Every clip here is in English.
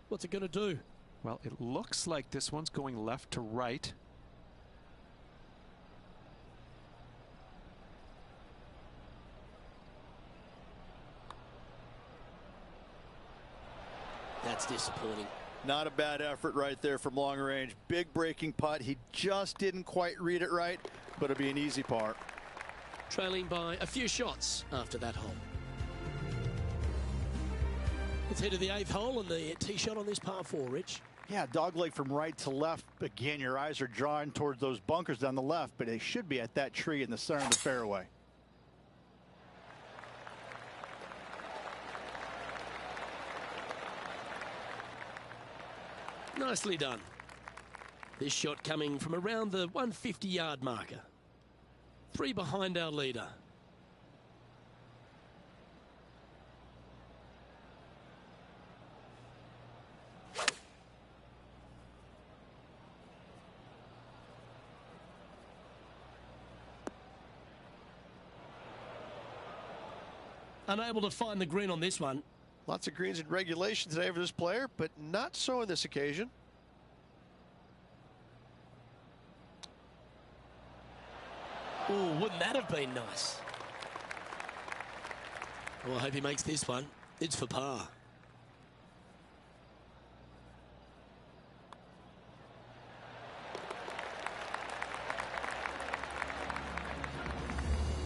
What's it going to do? Well, it looks like this one's going left to right. That's disappointing. Not a bad effort right there from long range. Big breaking putt. He just didn't quite read it right, but it'll be an easy par. Trailing by a few shots after that hole. Let's head to the 8th hole and the tee shot on this par 4, Rich. Yeah, dogleg from right to left. Again, your eyes are drawn towards those bunkers down the left, but they should be at that tree in the center of the fairway. Nicely done. This shot coming from around the 150-yard marker. 3 behind our leader. Unable to find the green on this one. Lots of greens in regulation today for this player, but not so on this occasion. Oh, wouldn't that have been nice? Well, I hope he makes this one. It's for par.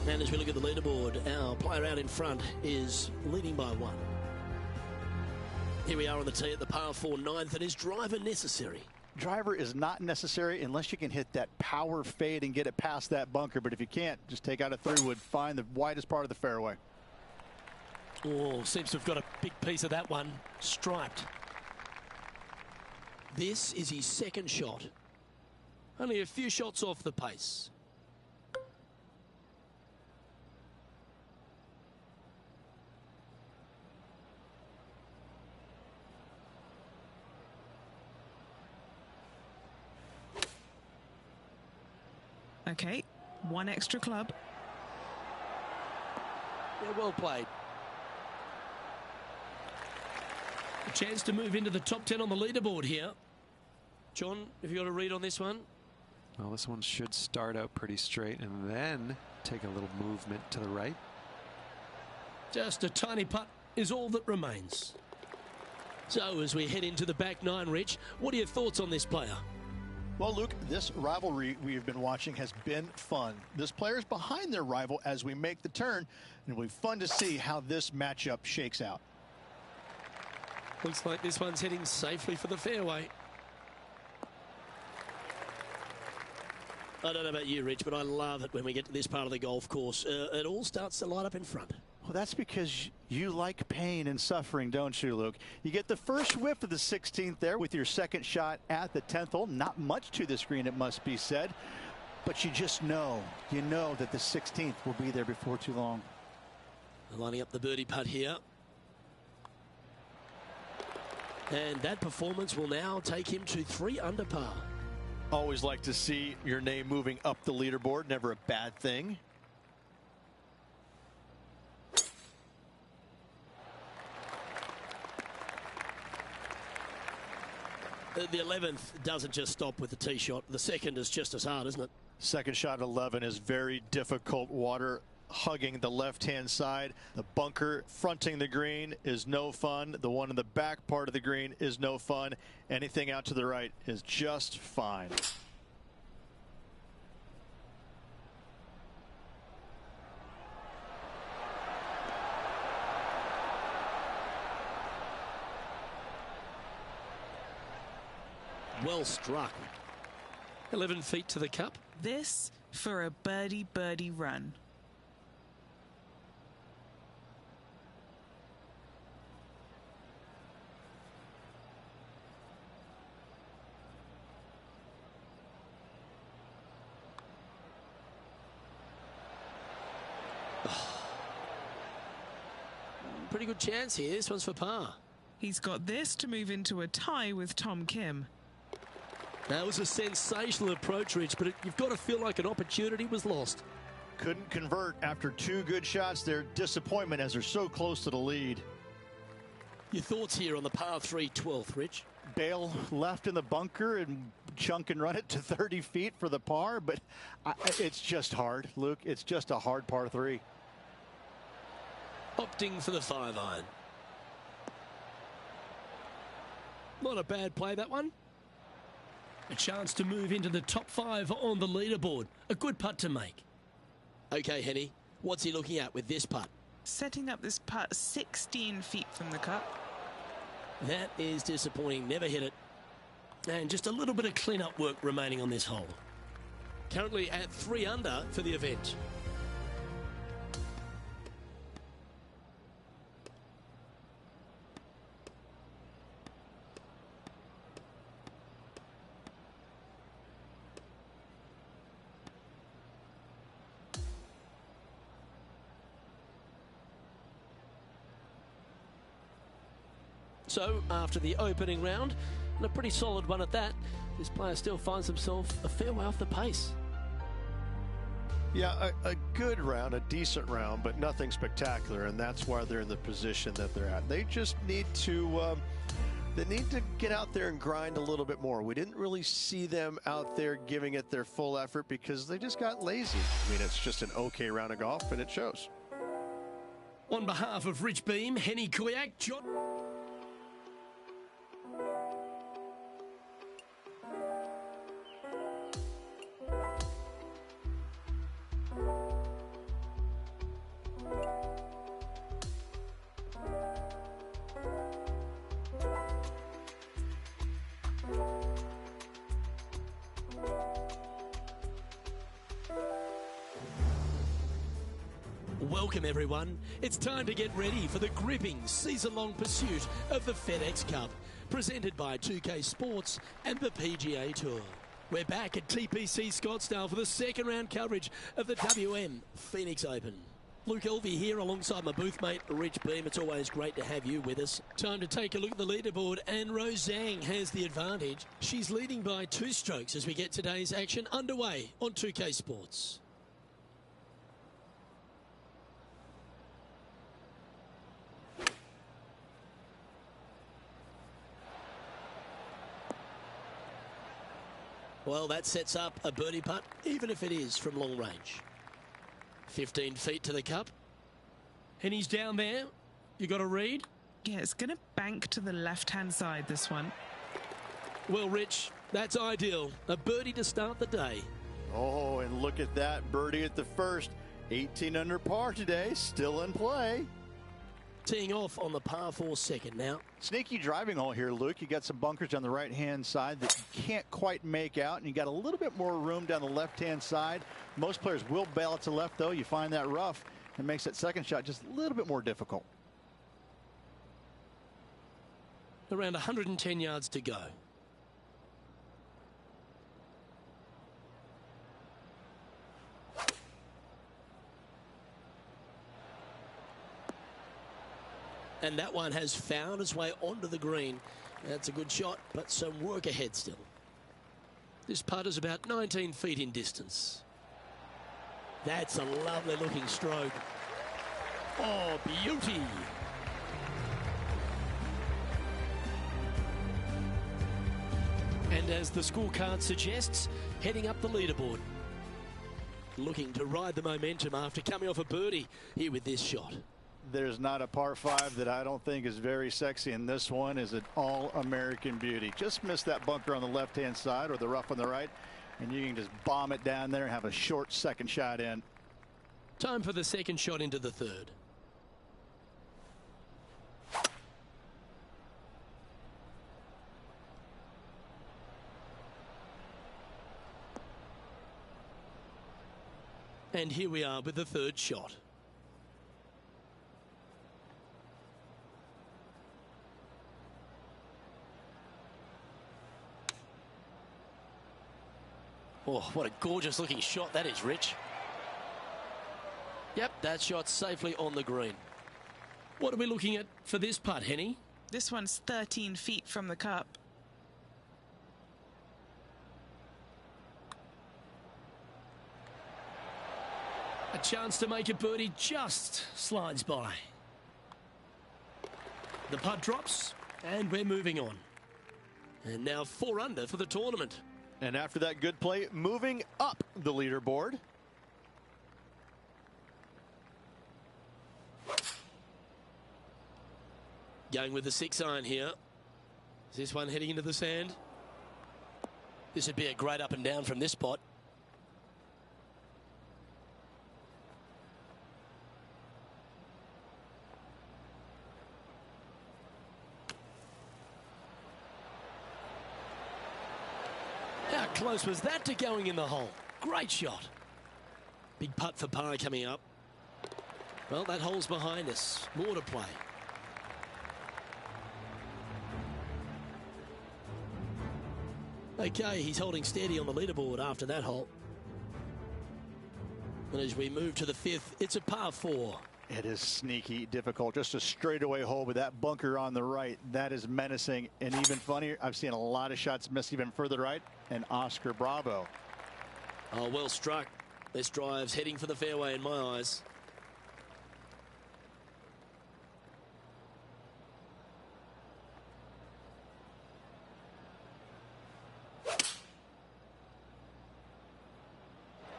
And as we look at the leaderboard, our player out in front is leading by 1. Here we are on the tee at the par 4 9th, and is driver necessary? Driver is not necessary unless you can hit that power fade and get it past that bunker. But if you can't, just take out a 3-wood, find the widest part of the fairway. Oh, seems to have got a big piece of that one striped. This is his second shot. Only a few shots off the pace. Okay, 1 extra club. Yeah, well played. A chance to move into the top 10 on the leaderboard here. John, have you got a read on this one? Well, this one should start out pretty straight and then take a little movement to the right. Just a tiny putt is all that remains. So as we head into the back 9, Rich, what are your thoughts on this player? Well, Luke, this rivalry we've been watching has been fun. This player's behind their rival as we make the turn, and it'll be fun to see how this matchup shakes out. Looks like this one's heading safely for the fairway. I don't know about you, Rich, but I love it when we get to this part of the golf course. It all starts to light up in front. Well, that's because you like pain and suffering, don't you, Luke? You get the first whiff of the 16th there with your second shot at the 10th hole. Not much to the screen, it must be said. But you just know, that the 16th will be there before too long. Lining up the birdie putt here. And that performance will now take him to 3 under par. Always like to see your name moving up the leaderboard. Never a bad thing. The 11th doesn't just stop with the tee shot. The second is just as hard, isn't it? Second shot at 11 is very difficult water. Hugging the left-hand side. The bunker fronting the green is no fun. The one in the back part of the green is no fun. Anything out to the right is just fine. Well struck. 11 feet to the cup. This for a birdie run. Pretty good chance here. This one's for par. He's got this to move into a tie with Tom Kim. That was a sensational approach, Rich, but you've got to feel like an opportunity was lost. Couldn't convert after 2 good shots there. Disappointment as they're so close to the lead. Your thoughts here on the par 3 12th, Rich? Bail left in the bunker and chunk and run it to 30 feet for the par, but it's just hard, Luke. It's just a hard par 3. Opting for the 5-iron. Not a bad play, that one. A chance to move into the top 5 on the leaderboard. A good putt to make. Okay, Henny, what's he looking at with this putt? Setting up this putt 16 feet from the cup. That is disappointing. Never hit it. And just a little bit of clean-up work remaining on this hole. Currently at 3 under for the event. So, after the opening round, and a pretty solid one at that, this player still finds himself a fair way off the pace. Yeah, a good round, a decent round, but nothing spectacular, and that's why they're in the position that they're at. They just need to get out there and grind a little bit more. We didn't really see them out there giving it their full effort because they just got lazy. I mean, it's just an okay round of golf, and it shows. On behalf of Rich Beem, Henny Kuyak, John... Welcome everyone. It's time to get ready for the gripping season-long pursuit of the FedEx Cup, presented by 2K Sports and the PGA Tour. We're back at TPC Scottsdale for the second round coverage of the WM Phoenix Open. Luke Elvey here alongside my booth mate Rich Beem. It's always great to have you with us. Time to take a look at the leaderboard, and Rose Zhang has the advantage. She's leading by 2 strokes as we get today's action underway on 2K Sports. Well, that sets up a birdie putt, even if it is from long range. 15 feet to the cup. And he's down there. You got a read? Yeah, it's going to bank to the left-hand side, this one. Well, Rich, that's ideal. A birdie to start the day. Oh, and look at that birdie at the first. 18 under par today, still in play. Teeing off on the par 4 second now. Sneaky driving hole here, Luke. You got some bunkers on the right-hand side that you can't quite make out, and you got a little bit more room down the left-hand side. Most players will bail it to left, though. You find that rough, and makes that second shot just a little bit more difficult. Around 110 yards to go. And that one has found its way onto the green. That's a good shot, but some work ahead still. This putt is about 19 feet in distance. That's a lovely looking stroke. Oh, beauty. And as the scorecard suggests, heading up the leaderboard. Looking to ride the momentum after coming off a birdie here with this shot. There's not a par 5 that I don't think is very sexy, and this one is an all-American beauty. Just miss that bunker on the left-hand side or the rough on the right, and you can just bomb it down there and have a short second shot in. Time for the second shot into the third. And here we are with the third shot. Oh, what a gorgeous looking shot that is, Rich. Yep, that shot's safely on the green. What are we looking at for this putt, Henny? This one's 13 feet from the cup. A chance to make a birdie just slides by. The putt drops, and we're moving on. And now 4 under for the tournament. And after that good play, moving up the leaderboard. Going with the 6-iron here. Is this one heading into the sand? This would be a great up and down from this spot. How close was that to going in the hole? Great shot. Big putt for par coming up. Well, that hole's behind us. More to play. Okay, he's holding steady on the leaderboard after that hole. And as we move to the 5th, it's a par 4. It is sneaky difficult. Just a straightaway hole with that bunker on the right. That is menacing. And even funnier, I've seen a lot of shots miss even further right. And Oscar Bravo. Oh, well struck. This drive's heading for the fairway in my eyes.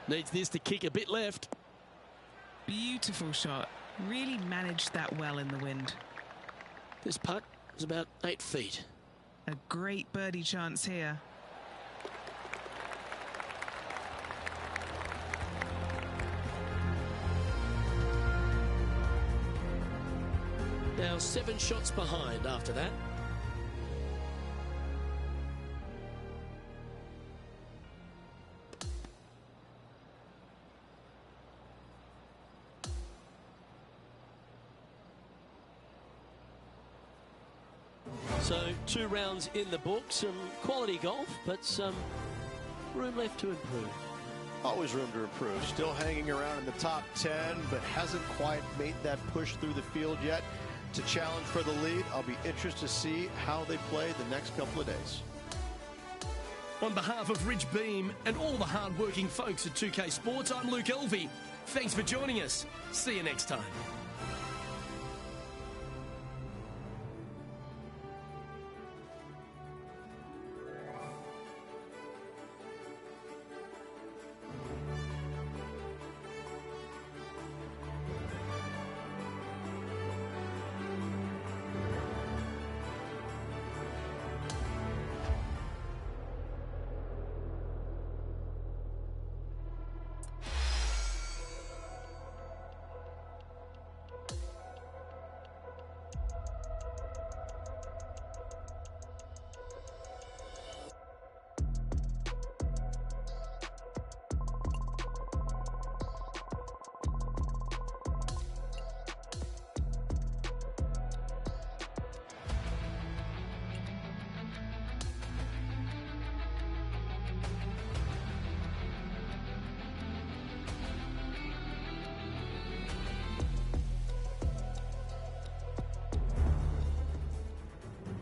Needs this to kick a bit left. Beautiful shot. Really managed that well in the wind. This putt is about 8 feet. A great birdie chance here. Now 7 shots behind after that. So 2 rounds in the book, some quality golf, but some room left to improve. Always room to improve. Still hanging around in the top 10, but hasn't quite made that push through the field yet to challenge for the lead. I'll be interested to see how they play the next couple of days. On behalf of Rich Beam and all the hard-working folks at 2K Sports, I'm Luke Elvey. Thanks for joining us. See you next time.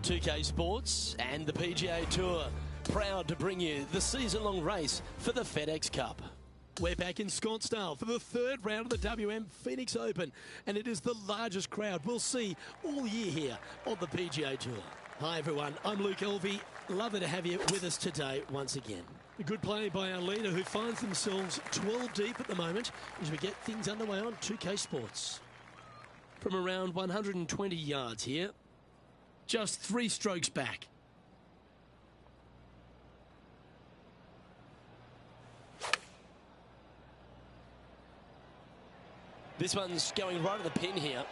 .2K Sports and the PGA Tour, proud to bring you the season-long race for the FedEx Cup. We're back in Scottsdale for the 3rd round of the WM Phoenix Open, and it is the largest crowd we'll see all year here on the PGA Tour. Hi everyone, I'm Luke Elvey. Lovely to have you with us today once again. A good play by our leader, who finds themselves 12 deep at the moment as we get things underway on 2K Sports. From around 120 yards here, just 3 strokes back. This one's going right at the pin here.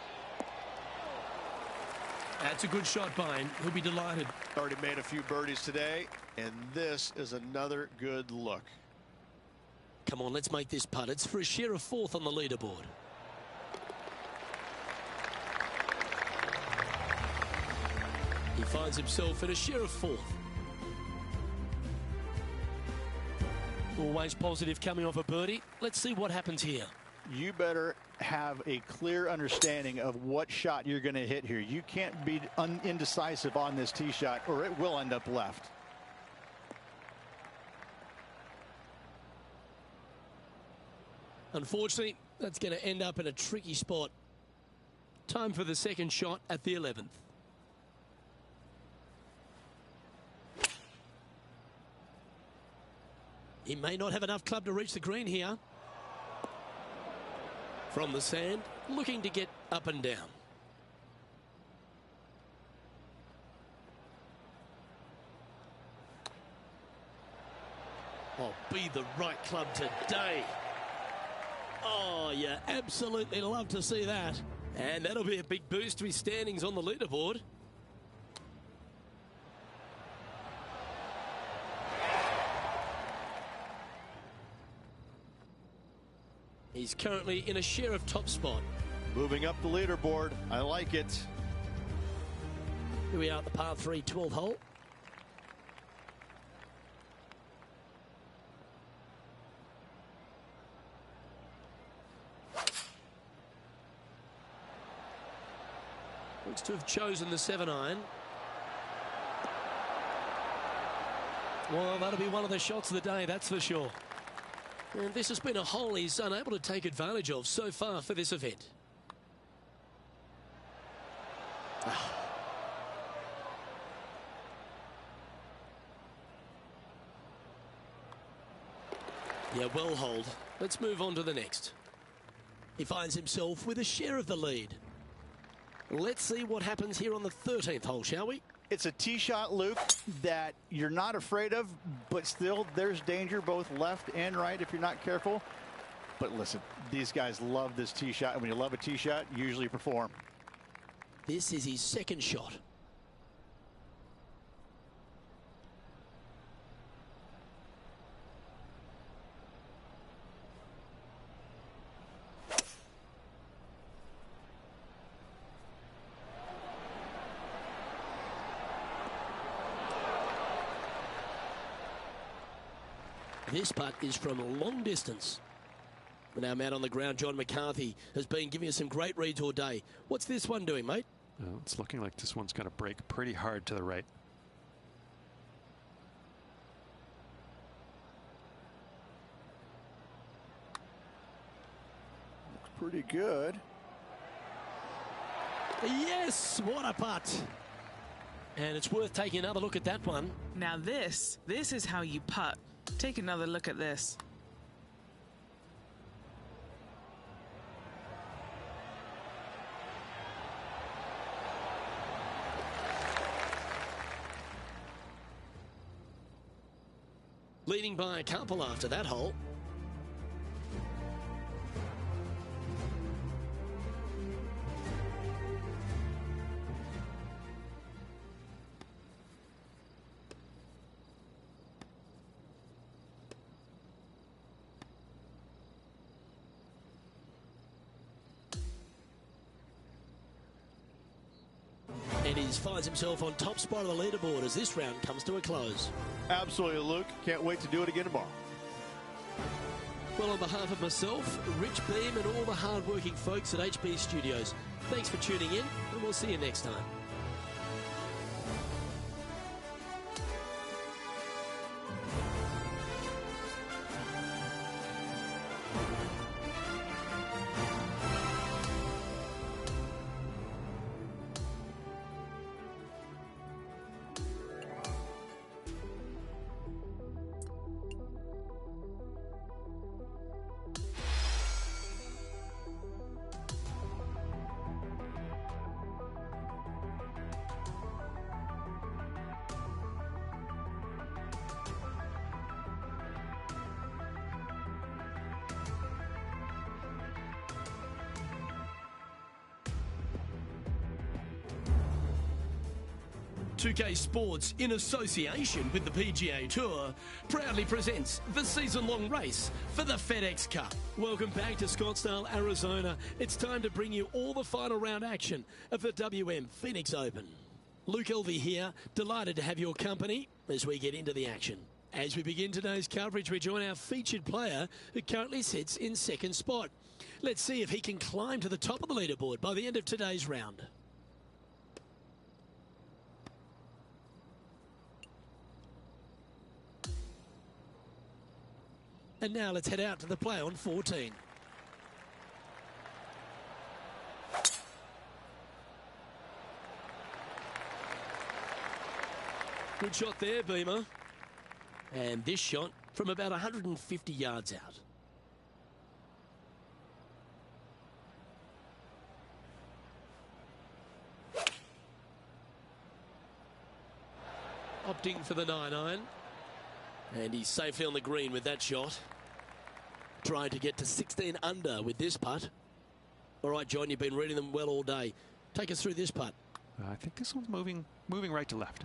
That's a good shot by him. He'll be delighted. Already made a few birdies today, and this is another good look. Come on, let's make this putt. It's for a share of 4th on the leaderboard. He finds himself at a share of 4th. Always positive coming off a birdie. Let's see what happens here. You better have a clear understanding of what shot you're going to hit here. You can't be indecisive on this tee shot, or it will end up left. Unfortunately, that's going to end up in a tricky spot. Time for the second shot at the 11th. He may not have enough club to reach the green here. From the sand, looking to get up and down. Oh, be the right club today. Oh, you absolutely love to see that. And that'll be a big boost to his standings on the leaderboard. He's currently in a share of top spot. Moving up the leaderboard. I like it. Here we are at the par 3 12th hole. Looks to have chosen the 7-iron. Well, that'll be one of the shots of the day, that's for sure. And this has been a hole he's unable to take advantage of so far for this event. Yeah, well holed. Let's move on to the next. He finds himself with a share of the lead. Let's see what happens here on the 13th hole, shall we? It's a tee shot, Luke, that you're not afraid of, but still there's danger both left and right if you're not careful. But listen, these guys love this tee shot, and when you love a tee shot, you usually perform. This is his second shot. This putt is from a long distance. And our man on the ground, John McCarthy, has been giving us some great reads all day. What's this one doing, mate? Well, it's looking like this one's going to break pretty hard to the right. Looks pretty good. Yes, what a putt. And it's worth taking another look at that one. Now this is how you putt. Take another look at this. Leading by a couple after that hole. And he finds himself on top spot of the leaderboard as this round comes to a close. Absolutely, Luke. Can't wait to do it again tomorrow. Well, on behalf of myself, Rich Beam, and all the hard-working folks at HB Studios, thanks for tuning in, and we'll see you next time. .2K Sports, in association with the PGA Tour, proudly presents the season-long race for the FedEx Cup. Welcome back to Scottsdale, Arizona. It's time to bring you all the final round action of the WM Phoenix Open. Luke Elvey here, delighted to have your company as we get into the action. As we begin today's coverage, we join our featured player who currently sits in second spot. Let's see if he can climb to the top of the leaderboard by the end of today's round. And now let's head out to the play on 14. Good shot there, Beamer. And this shot from about 150 yards out. Opting for the 9-iron. And he's safely on the green with that shot. Trying to get to 16 under with this putt. All right, John, you've been reading them well all day. Take us through this putt. I think this one's moving right to left.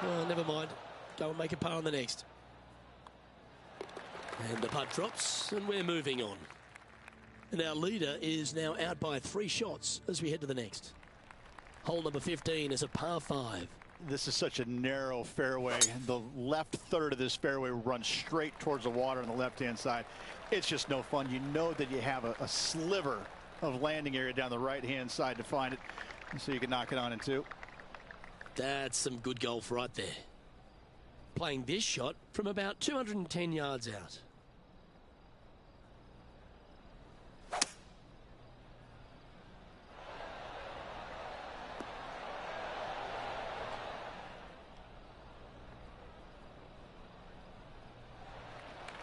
Oh, never mind. Go and make a par on the next. And the putt drops, and we're moving on. And our leader is now out by 3 shots as we head to the next. Hole number 15 is a par 5. This is such a narrow fairway. The left third of this fairway runs straight towards the water on the left-hand side. It's just no fun. You know that you have a sliver of landing area down the right-hand side to find it, so you can knock it on in 2. That's some good golf right there. Playing this shot from about 210 yards out.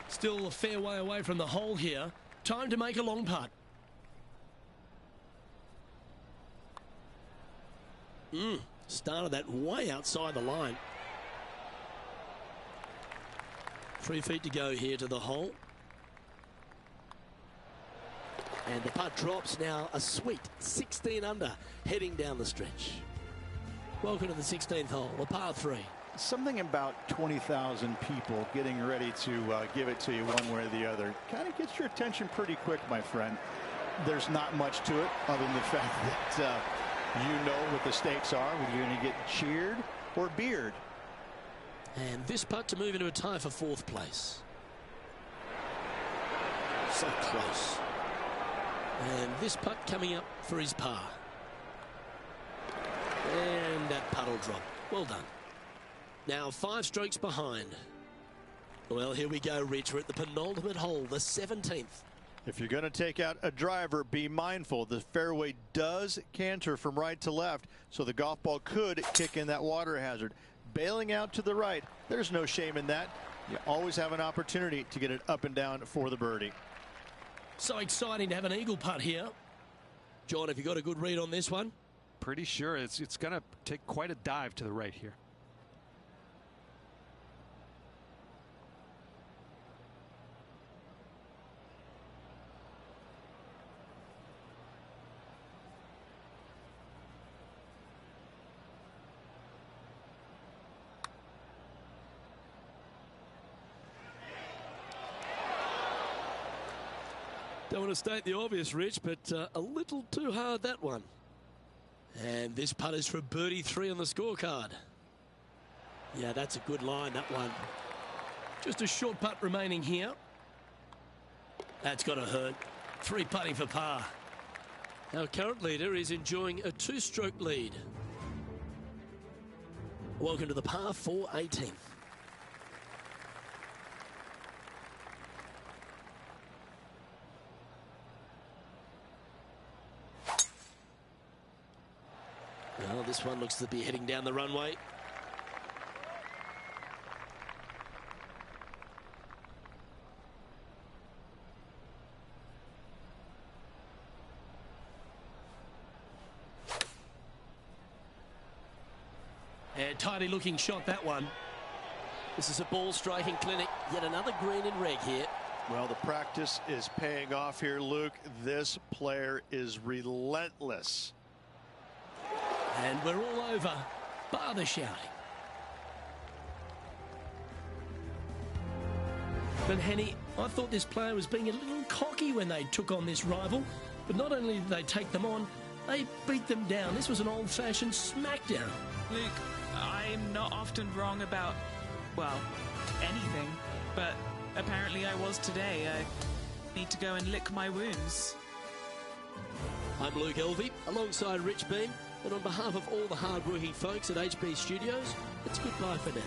Still a fair way away from the hole here. Time to make a long putt. Started that way outside the line. 3 feet to go here to the hole. And the putt drops now a sweet 16 under heading down the stretch. Welcome to the 16th hole, a par 3. Something about 20,000 people getting ready to give it to you one way or the other kind of gets your attention pretty quick, my friend. There's not much to it other than the fact that you know what the stakes are. Whether you're going to get cheered or beered. And this putt to move into a tie for 4th place. So close. And this putt coming up for his par. And that putt will drop. Well done. Now 5 strokes behind. Well, here we go, Rich. We're at the penultimate hole, the 17th. If you're going to take out a driver, be mindful. The fairway does canter from right to left, so the golf ball could kick in that water hazard. Bailing out to the right, there's no shame in that. You always have an opportunity to get it up and down for the birdie. So exciting to have an eagle putt here. John, have you got a good read on this one? Pretty sure it's going to take quite a dive to the right here. Don't want to state the obvious, Rich, but a little too hard, that one. And this putt is for birdie 3 on the scorecard. Yeah, that's a good line, that one. Just a short putt remaining here. That's got to hurt. 3 putting for par. Our current leader is enjoying a 2-stroke lead. Welcome to the par 4 18th. Well, this one looks to be heading down the runway. And tidy looking shot, that one. This is a ball striking clinic. Yet another green in red here. Well, the practice is paying off here, Luke. This player is relentless. And we're all over, bar the shouting. But Henny, I thought this player was being a little cocky when they took on this rival. But not only did they take them on, they beat them down. This was an old-fashioned smackdown. Luke, I'm not often wrong about, well, anything. But apparently I was today. I need to go and lick my wounds. I'm Luke Elvey, alongside Rich Beam. And on behalf of all the hard-working folks at HB Studios, it's goodbye for now.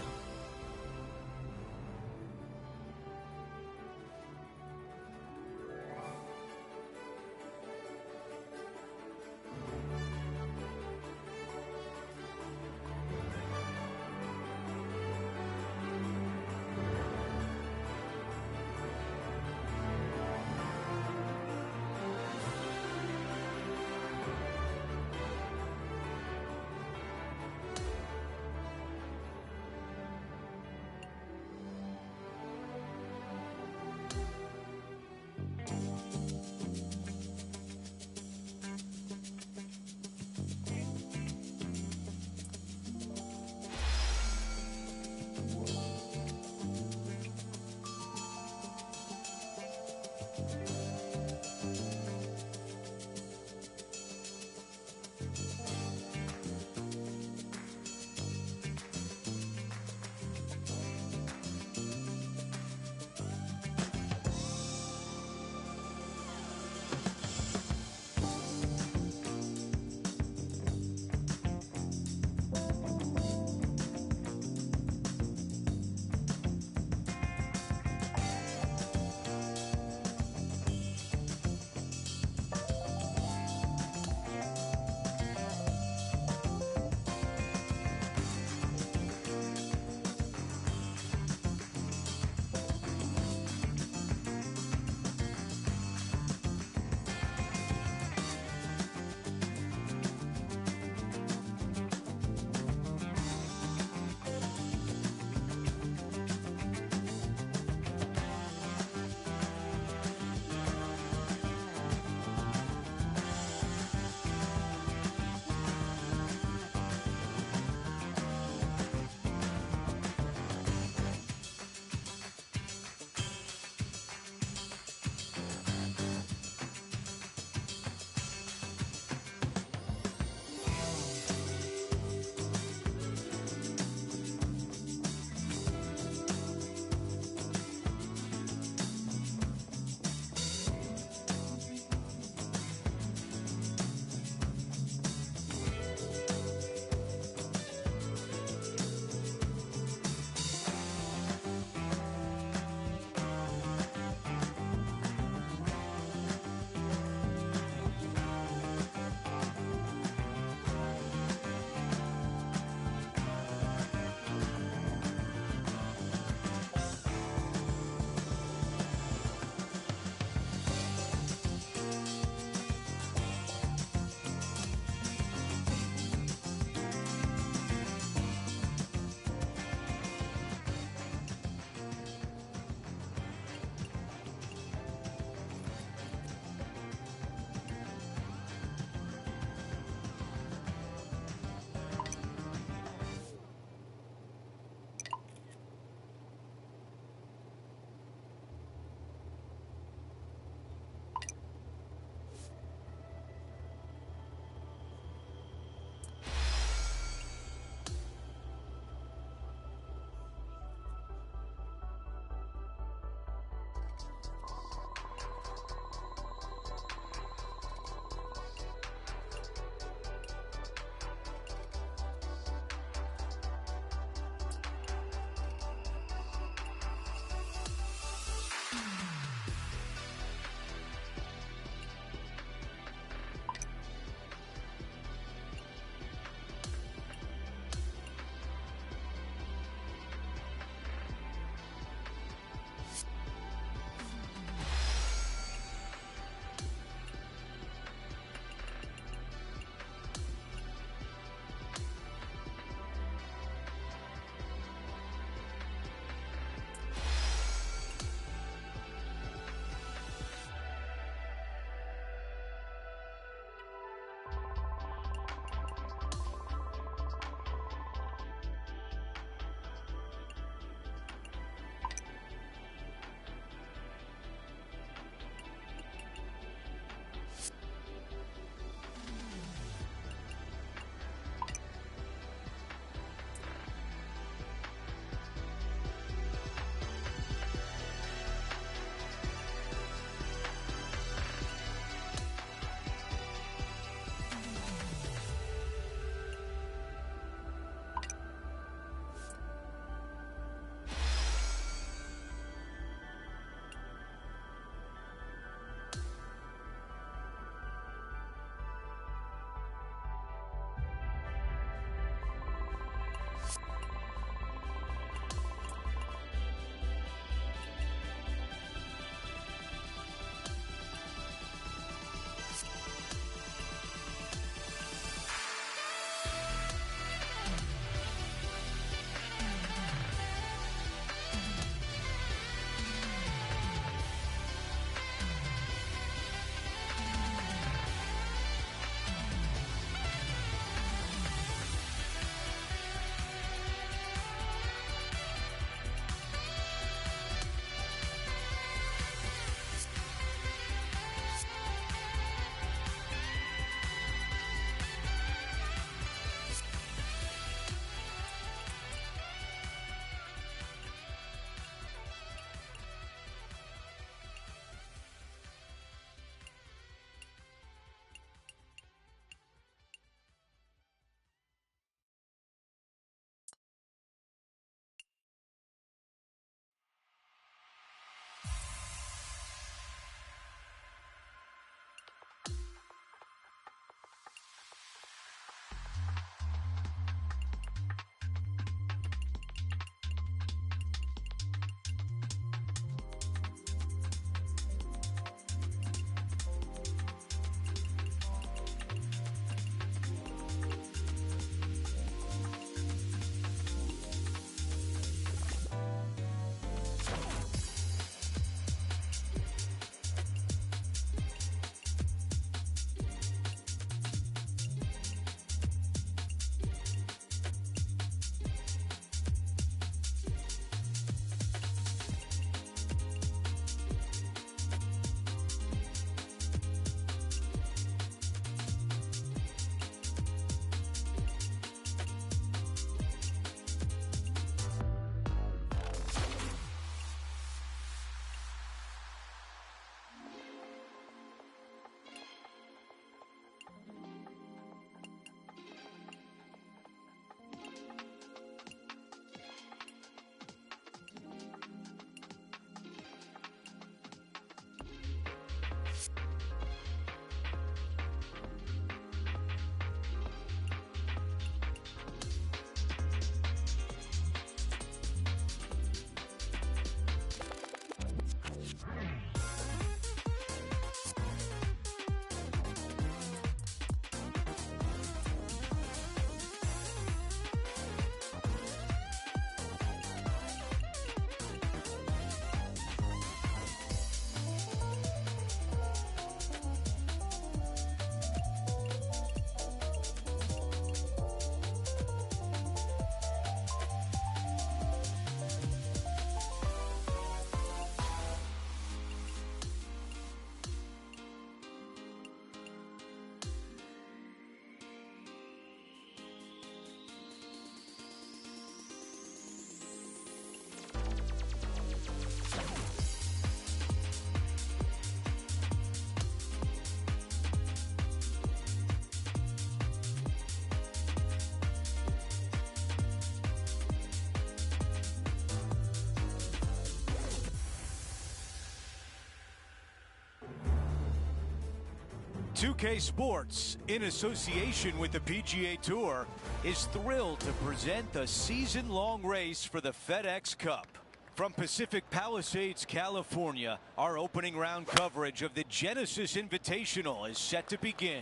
2K Sports, in association with the PGA Tour, is thrilled to present the season-long race for the FedEx Cup. From Pacific Palisades, California, our opening round coverage of the Genesis Invitational is set to begin.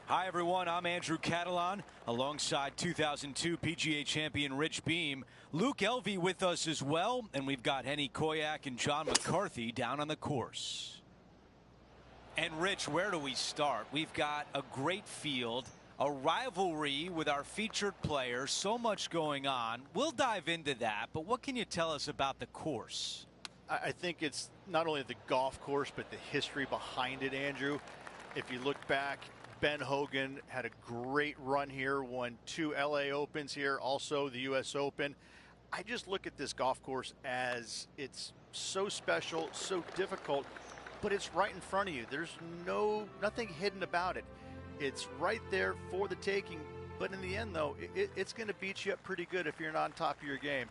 Hi everyone, I'm Andrew Catalon, alongside 2002 PGA champion Rich Beem. Luke Elvy with us as well, and we've got Henny Koyak and John McCarthy down on the course. And Rich, where do we start? We've got a great field, a rivalry with our featured players, so much going on. We'll dive into that, but what can you tell us about the course? I think it's not only the golf course, but the history behind it, Andrew. If you look back, Ben Hogan had a great run here, won 2 LA Opens here, also the US Open. I just look at this golf course as it's so special, so difficult, but it's right in front of you. There's nothing hidden about it. It's right there for the taking, but in the end, though, it's going to beat you up pretty good if you're not on top of your game.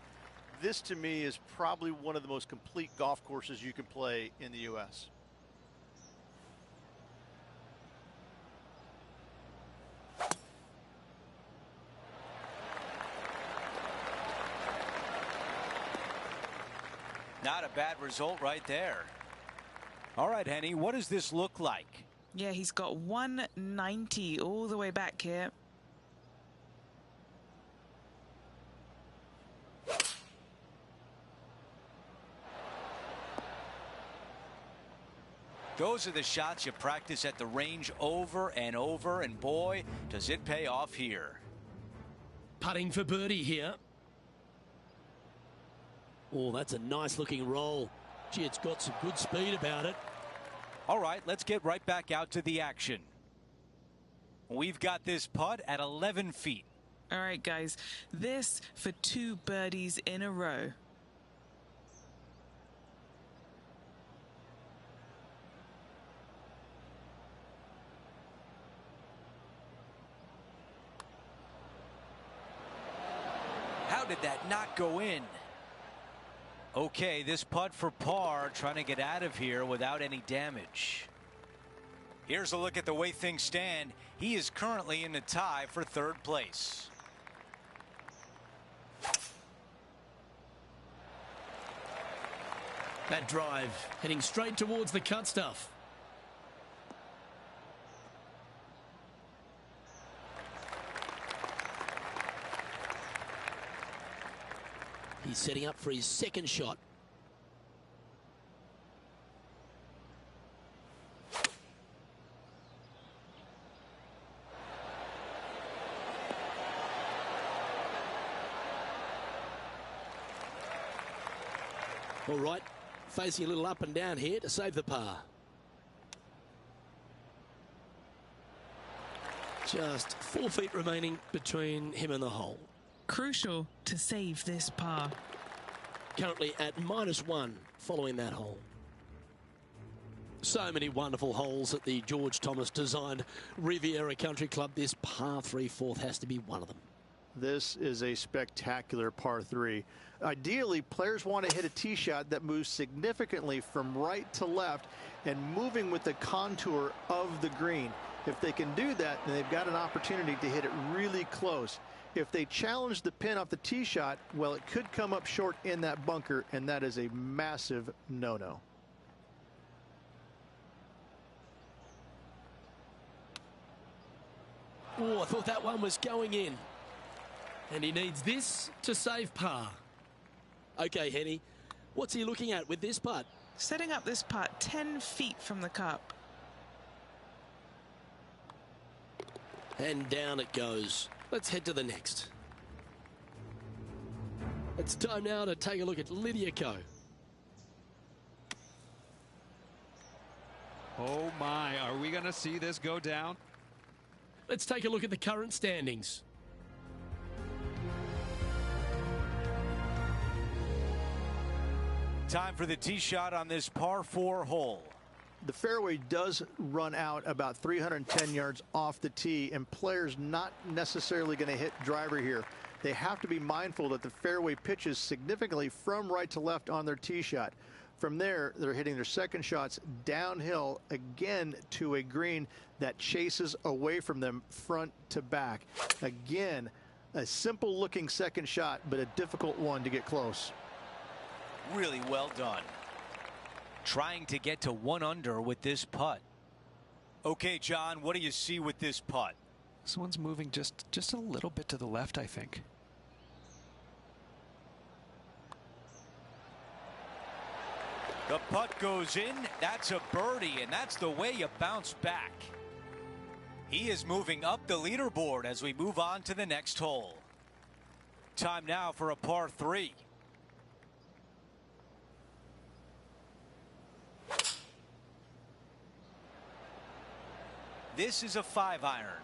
This, to me, is probably one of the most complete golf courses you can play in the U.S. Not a bad result right there. All right, Henny, what does this look like? Yeah, he's got 190 all the way back here. Those are the shots you practice at the range over and over, and boy, does it pay off here. Putting for birdie here. Oh, that's a nice looking roll. Gee, it's got some good speed about it. All right, let's get right back out to the action. We've got this putt at 11 feet. All right, guys, this for 2 birdies in a row. How did that not go in? Okay, this putt for par, trying to get out of here without any damage. Here's a look at the way things stand. He is currently in the tie for 3rd place. That drive heading straight towards the cut stuff. He's setting up for his 2nd shot. All right, facing a little up and down here to save the par. Just 4 feet remaining between him and the hole. Crucial to save this par. Currently at -1 following that hole. So many wonderful holes at the George Thomas designed Riviera Country Club. This par 3 4th has to be one of them. This is a spectacular par 3. Ideally, players want to hit a tee shot that moves significantly from right to left and moving with the contour of the green. If they can do that, then they've got an opportunity to hit it really close. If they challenge the pin off the tee shot, well, it could come up short in that bunker, and that is a massive no-no. Oh, I thought that one was going in. And he needs this to save par. Okay, Henny, what's he looking at with this putt? Setting up this putt 10 feet from the cup. And down it goes. Let's head to the next. It's time now to take a look at Lydia Ko. Oh my, are we going to see this go down? Let's take a look at the current standings. Time for the tee shot on this par 4 hole. The fairway does run out about 310 yards off the tee, and players not necessarily going to hit driver here. They have to be mindful that the fairway pitches significantly from right to left on their tee shot. From there, they're hitting their second shots downhill again to a green that chases away from them front to back. Again, a simple looking second shot, but a difficult one to get close. Really well done. Trying to get to 1 under with this putt. Okay, John, what do you see with this putt? This one's moving just a little bit to the left, I think. The putt goes in. That's a birdie, and that's the way you bounce back. He is moving up the leaderboard as we move on to the next hole. Time now for a par 3. This is a 5-iron.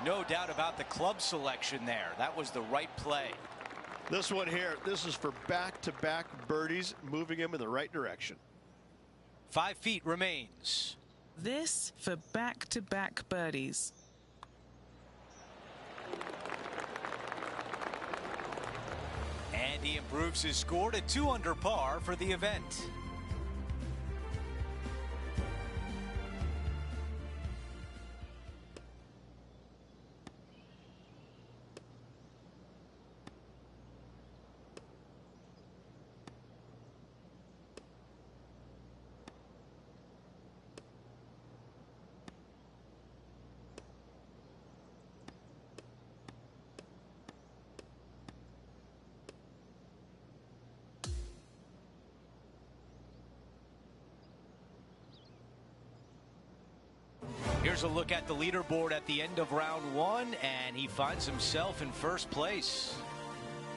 No doubt about the club selection there. That was the right play. This one here, this is for back-to-back birdies, moving him in the right direction. 5 feet remains. This for back-to-back birdies. And he improves his score to 2 under par for the event. Here's a look at the leaderboard at the end of round 1, and he finds himself in first place.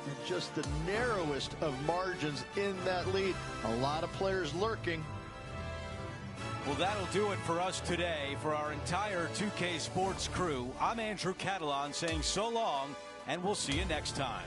And just the narrowest of margins in that lead. A lot of players lurking. Well, that'll do it for us today. For our entire 2K Sports crew, I'm Andrew Catalan saying so long, and we'll see you next time.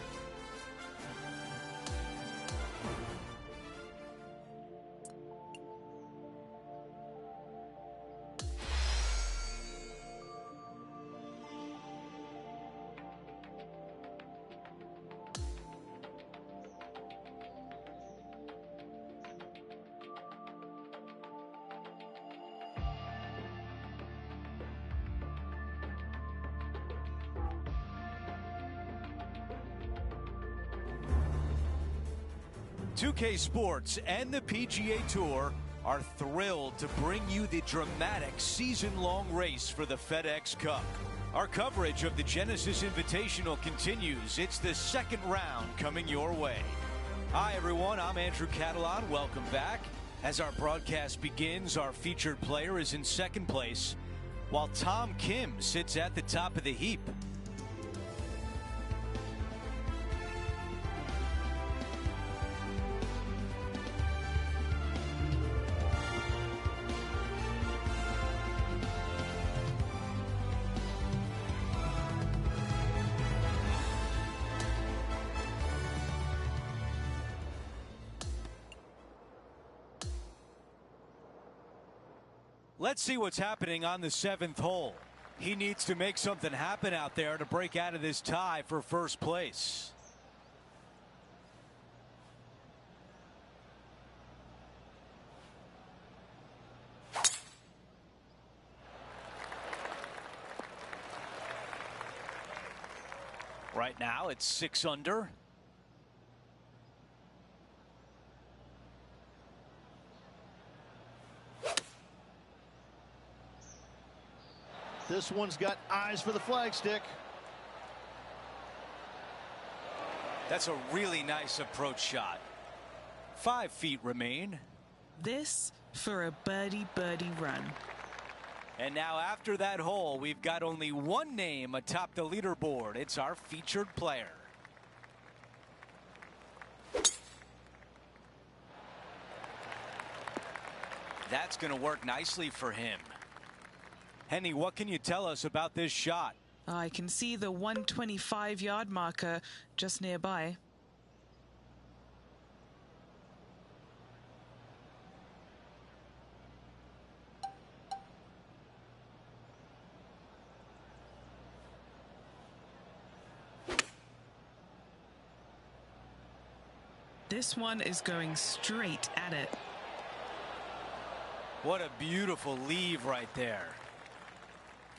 .2K Sports and the PGA Tour are thrilled to bring you the dramatic season-long race for the FedEx Cup. Our coverage of the Genesis Invitational continues. It's the second round coming your way. Hi, everyone. I'm Andrew Catalan. Welcome back. As our broadcast begins, our featured player is in second place, while Tom Kim sits at the top of the heap. Let's see what's happening on the 7th hole. He needs to make something happen out there to break out of this tie for first place. Right now it's 6 under. This one's got eyes for the flagstick. That's a really nice approach shot. 5 feet remain. This for a birdie run. And now after that hole, we've got only one name atop the leaderboard. It's our featured player. That's going to work nicely for him. Henny, what can you tell us about this shot? I can see the 125-yard marker just nearby. This one is going straight at it. What a beautiful leave right there.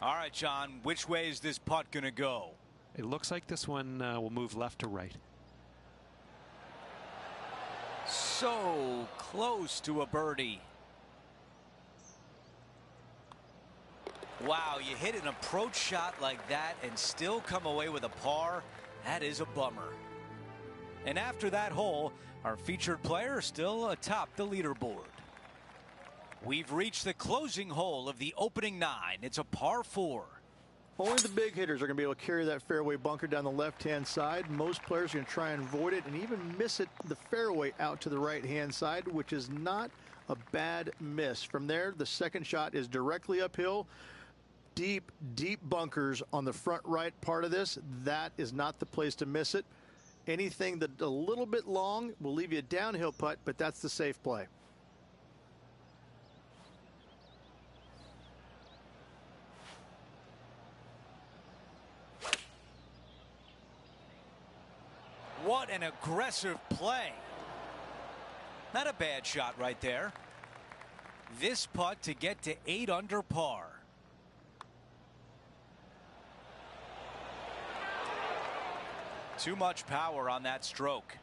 All right, John, which way is this putt going to go? It looks like this one will move left to right. So close to a birdie. Wow, you hit an approach shot like that and still come away with a par. That is a bummer. And after that hole, our featured player still atop the leaderboard. We've reached the closing hole of the opening 9. It's a par 4. Only the big hitters are going to be able to carry that fairway bunker down the left-hand side. Most players are going to try and avoid it and even miss it the fairway out to the right-hand side, which is not a bad miss. From there, the second shot is directly uphill. Deep, deep bunkers on the front right part of this. That is not the place to miss it. Anything that a little bit long will leave you a downhill putt, but that's the safe play. What an aggressive play. Not a bad shot right there. This putt to get to 8 under par. Too much power on that stroke.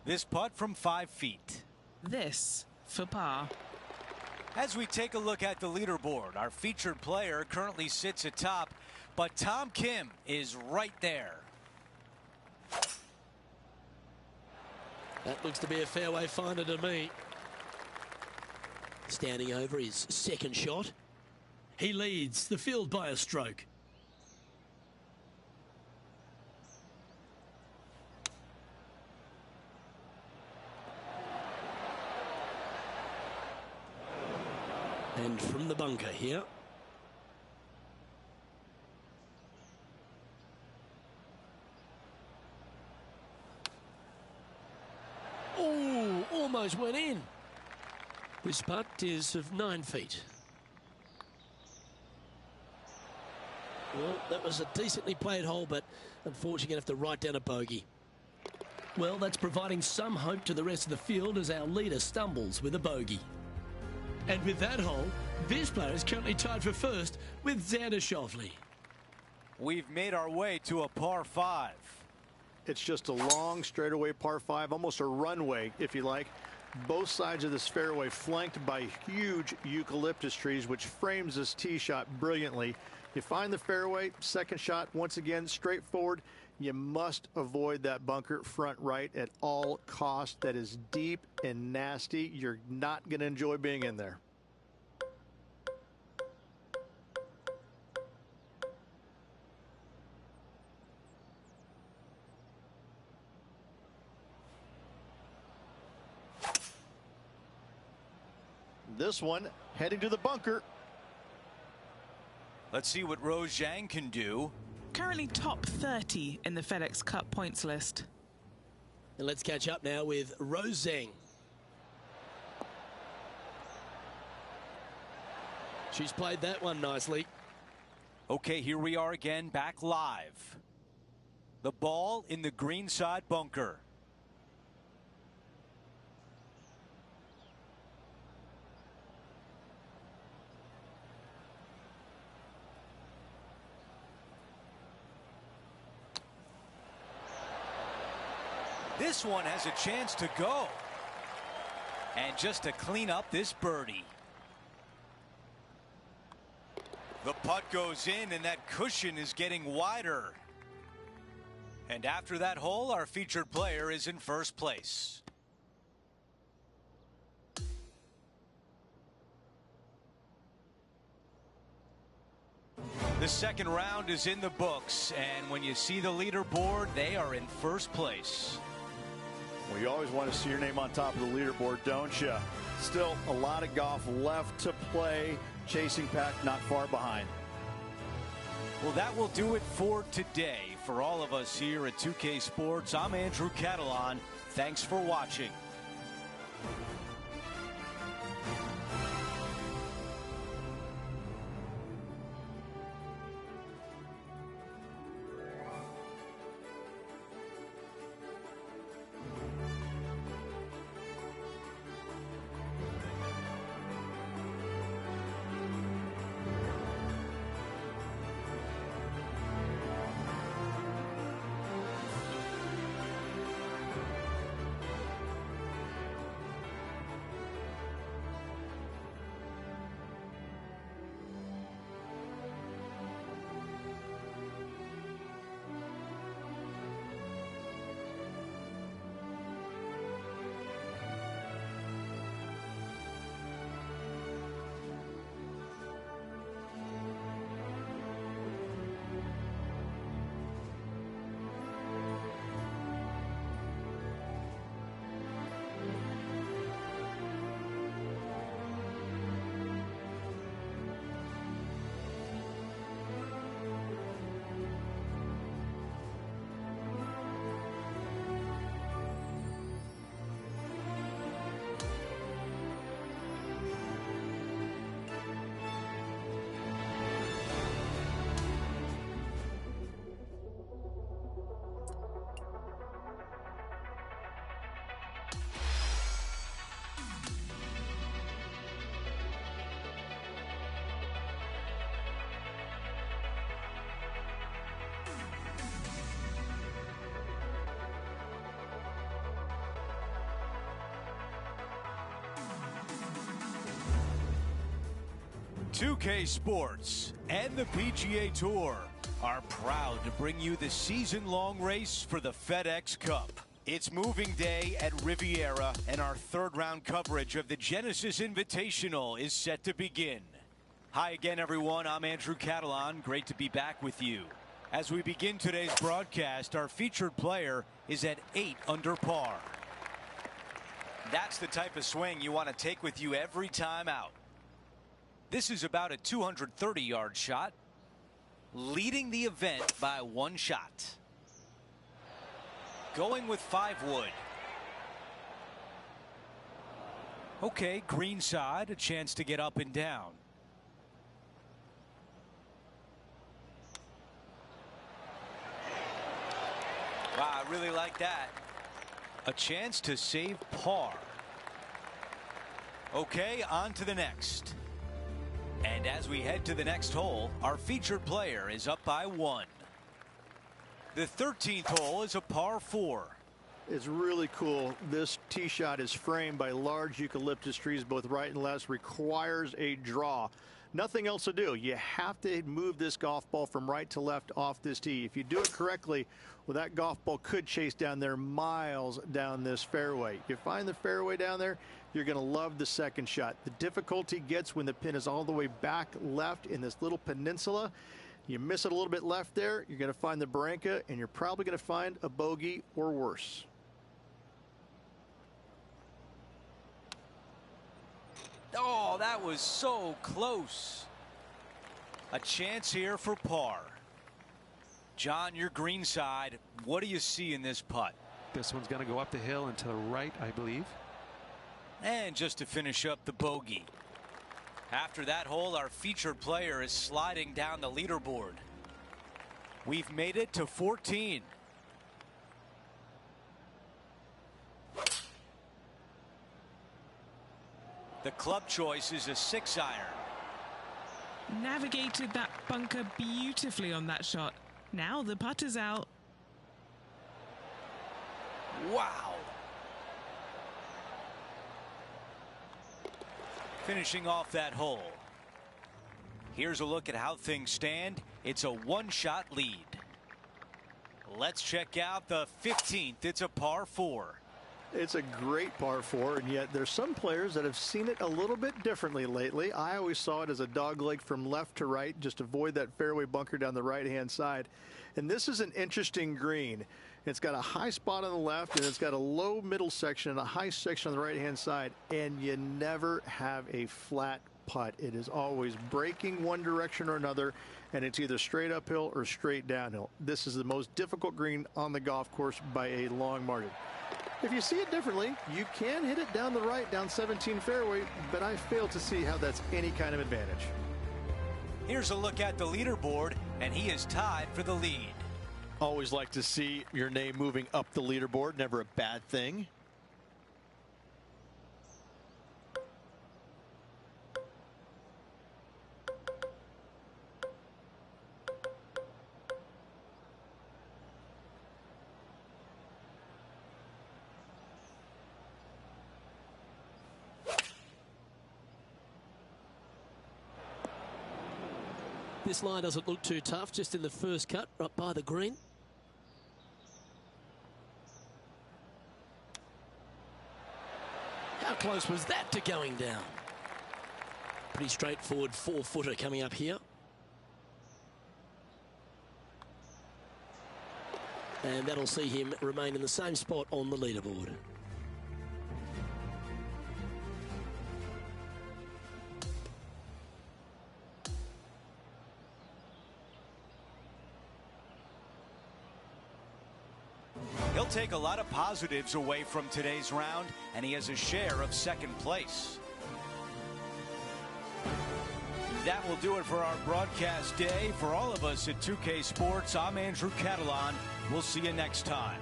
This putt from 5 feet. This for par. As we take a look at the leaderboard, our featured player currently sits atop, but Tom Kim is right there. That looks to be a fairway finder to me. Standing over his second shot. He leads the field by a stroke. And from the bunker here. Oh, almost went in. This putt is of 9 feet. Well, that was a decently played hole, but unfortunately going to have to write down a bogey. Well, that's providing some hope to the rest of the field as our leader stumbles with a bogey. And with that hole, this player is currently tied for first with Xander Schauffele. We've made our way to a par 5. It's just a long straightaway par 5, almost a runway, if you like. Both sides of this fairway flanked by huge eucalyptus trees, which frames this tee shot brilliantly. You find the fairway, second shot, once again, straightforward. You must avoid that bunker front right at all costs. That is deep and nasty. You're not going to enjoy being in there. This one heading to the bunker. Let's see what Rose Zhang can do. Currently top 30 in the FedEx Cup points list. And let's catch up now with Rose Zhang. She's played that one nicely. Okay, here we are again, back live. The ball in the greenside bunker. This one has a chance to go. And just to clean up this birdie. The putt goes in and that cushion is getting wider. And after that hole, our featured player is in first place. The second round is in the books, and when you see the leaderboard, they are in first place. Well, you always want to see your name on top of the leaderboard, don't you? Still a lot of golf left to play. Chasing pack not far behind. Well, that will do it for today. For all of us here at 2K Sports, I'm Andrew Catalon. Thanks for watching. 2K Sports and the PGA Tour are proud to bring you the season-long race for the FedEx Cup. It's moving day at Riviera, and our third-round coverage of the Genesis Invitational is set to begin. Hi again, everyone. I'm Andrew Catalon. Great to be back with you. As we begin today's broadcast, our featured player is at 8 under par. That's the type of swing you want to take with you every time out. This is about a 230-yard shot, leading the event by 1 shot. Going with 5 wood. Okay, green side, a chance to get up and down. Wow, I really like that. A chance to save par. Okay, on to the next. And as we head to the next hole, our featured player is up by 1. The 13th hole is a par 4. It's really cool. This tee shot is framed by large eucalyptus trees, both right and left. Requires a draw. Nothing else to do. You have to move this golf ball from right to left off this tee. If you do it correctly, well, that golf ball could chase down there miles down this fairway. You find the fairway down there, you're going to love the second shot. The difficulty gets when the pin is all the way back left in this little peninsula. You miss it a little bit left there, you're going to find the Barranca, and you're probably going to find a bogey or worse. Oh, that was so close. A chance here for par. John, your green side, what do you see in this putt? This one's going to go up the hill and to the right, I believe. And just to finish up the bogey. After that hole, our featured player is sliding down the leaderboard. We've made it to 14. The club choice is a 6-iron. Navigated that bunker beautifully on that shot. Now the putt is out. Wow. Finishing off that hole. Here's a look at how things stand. It's a 1-shot lead. Let's check out the 15th. It's a par 4. It's a great par 4, and yet there's some players that have seen it a little bit differently lately. I always saw it as a dogleg from left to right, just avoid that fairway bunker down the right-hand side. And this is an interesting green. It's got a high spot on the left, and it's got a low middle section and a high section on the right-hand side, and you never have a flat putt. It is always breaking one direction or another, and it's either straight uphill or straight downhill. This is the most difficult green on the golf course by a long margin. If you see it differently, you can hit it down the right, down 17 fairway, but I fail to see how that's any kind of advantage. Here's a look at the leaderboard, and he is tied for the lead. Always like to see your name moving up the leaderboard, never a bad thing. This line doesn't look too tough, just in the first cut, right by the green. How close was that to going down? Pretty straightforward 4-footer coming up here. And that'll see him remain in the same spot on the leaderboard. He'll take a lot of positives away from today's round, and he has a share of second place. That will do it for our broadcast day. For all of us at 2K Sports, I'm Andrew Catalon. We'll see you next time.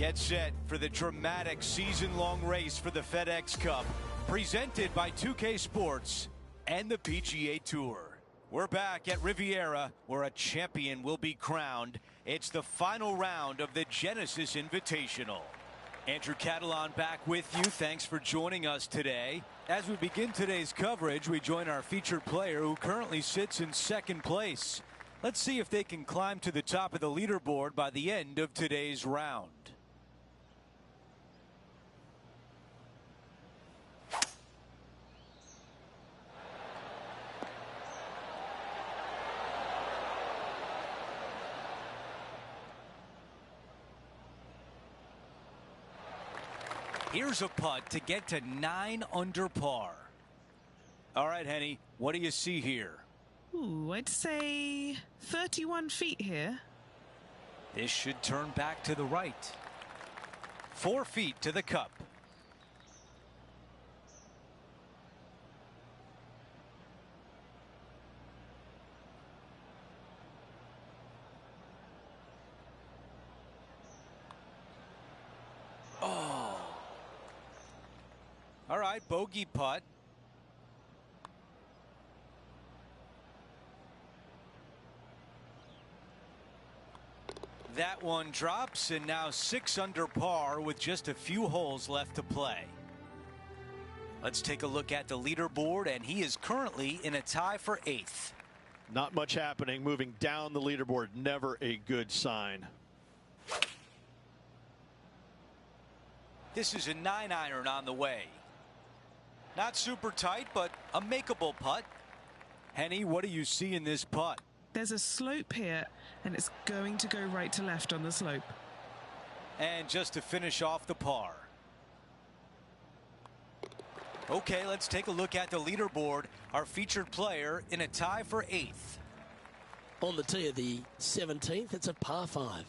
Get set for the dramatic season-long race for the FedEx Cup, presented by 2K Sports and the PGA Tour. We're back at Riviera, where a champion will be crowned. It's the final round of the Genesis Invitational. Andrew Catalon back with you. Thanks for joining us today. As we begin today's coverage, we join our featured player who currently sits in second place. Let's see if they can climb to the top of the leaderboard by the end of today's round. Here's a putt to get to 9 under par. All right, Henny, what do you see here? Ooh, I'd say 31 feet here. This should turn back to the right. 4 feet to the cup. All right, bogey putt. That one drops, and now 6 under par with just a few holes left to play. Let's take a look at the leaderboard, and he is currently in a tie for 8th. Not much happening. Moving down the leaderboard, never a good sign. This is a 9-iron on the way. Not super tight, but a makeable putt. Henny, what do you see in this putt? There's a slope here, and it's going to go right to left on the slope. And just to finish off the par. Okay, let's take a look at the leaderboard. Our featured player in a tie for 8th. On the tee of the 17th, it's a par 5.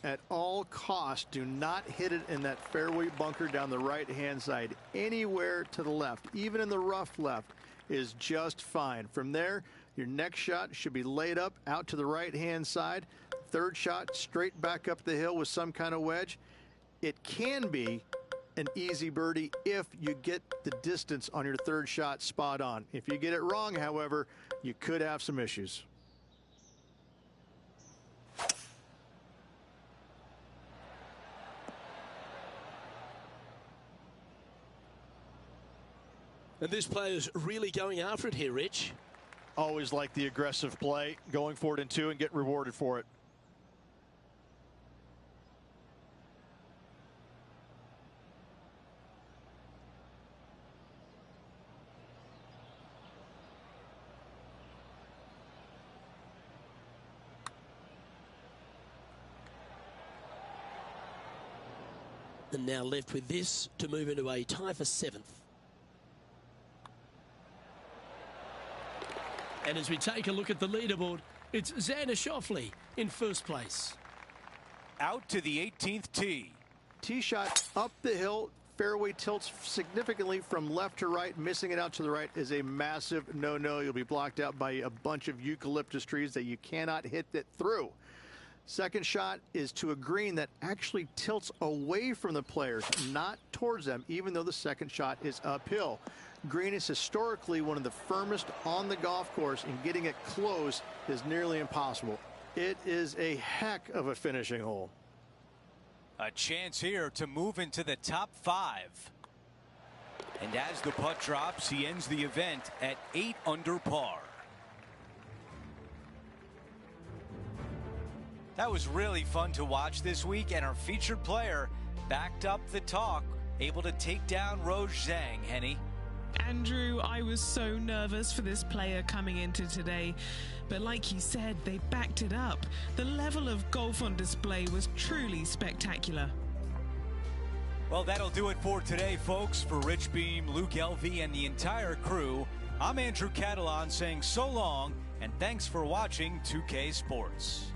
At all costs, do not hit it in that fairway bunker down the right-hand side. Anywhere to the left, even in the rough left, is just fine. From there, your next shot should be laid up out to the right-hand side. Third shot, straight back up the hill with some kind of wedge. It can be an easy birdie if you get the distance on your third shot spot on. If you get it wrong, however, you could have some issues. And this player's really going after it here, Rich. Always like the aggressive play, going for it in 2 and get rewarded for it. And now left with this to move into a tie for 7th. And as we take a look at the leaderboard, it's Xander Schauffele in first place. Out to the 18th tee. Tee shot up the hill. Fairway tilts significantly from left to right. Missing it out to the right is a massive no-no. You'll be blocked out by a bunch of eucalyptus trees that you cannot hit it through. Second shot is to a green that actually tilts away from the players, not towards them, even though the second shot is uphill. Green is historically one of the firmest on the golf course, and getting it close is nearly impossible. It is a heck of a finishing hole. A chance here to move into the top 5. And as the putt drops, he ends the event at 8 under par. That was really fun to watch this week, and our featured player backed up the talk, able to take down Roj Zhang. Henny? Andrew, I was so nervous for this player coming into today, but like you said, they backed it up. The level of golf on display was truly spectacular. Well, that'll do it for today, folks. For Rich Beam, Luke Elvey, and the entire crew, I'm Andrew Catalon saying so long, and thanks for watching 2K Sports.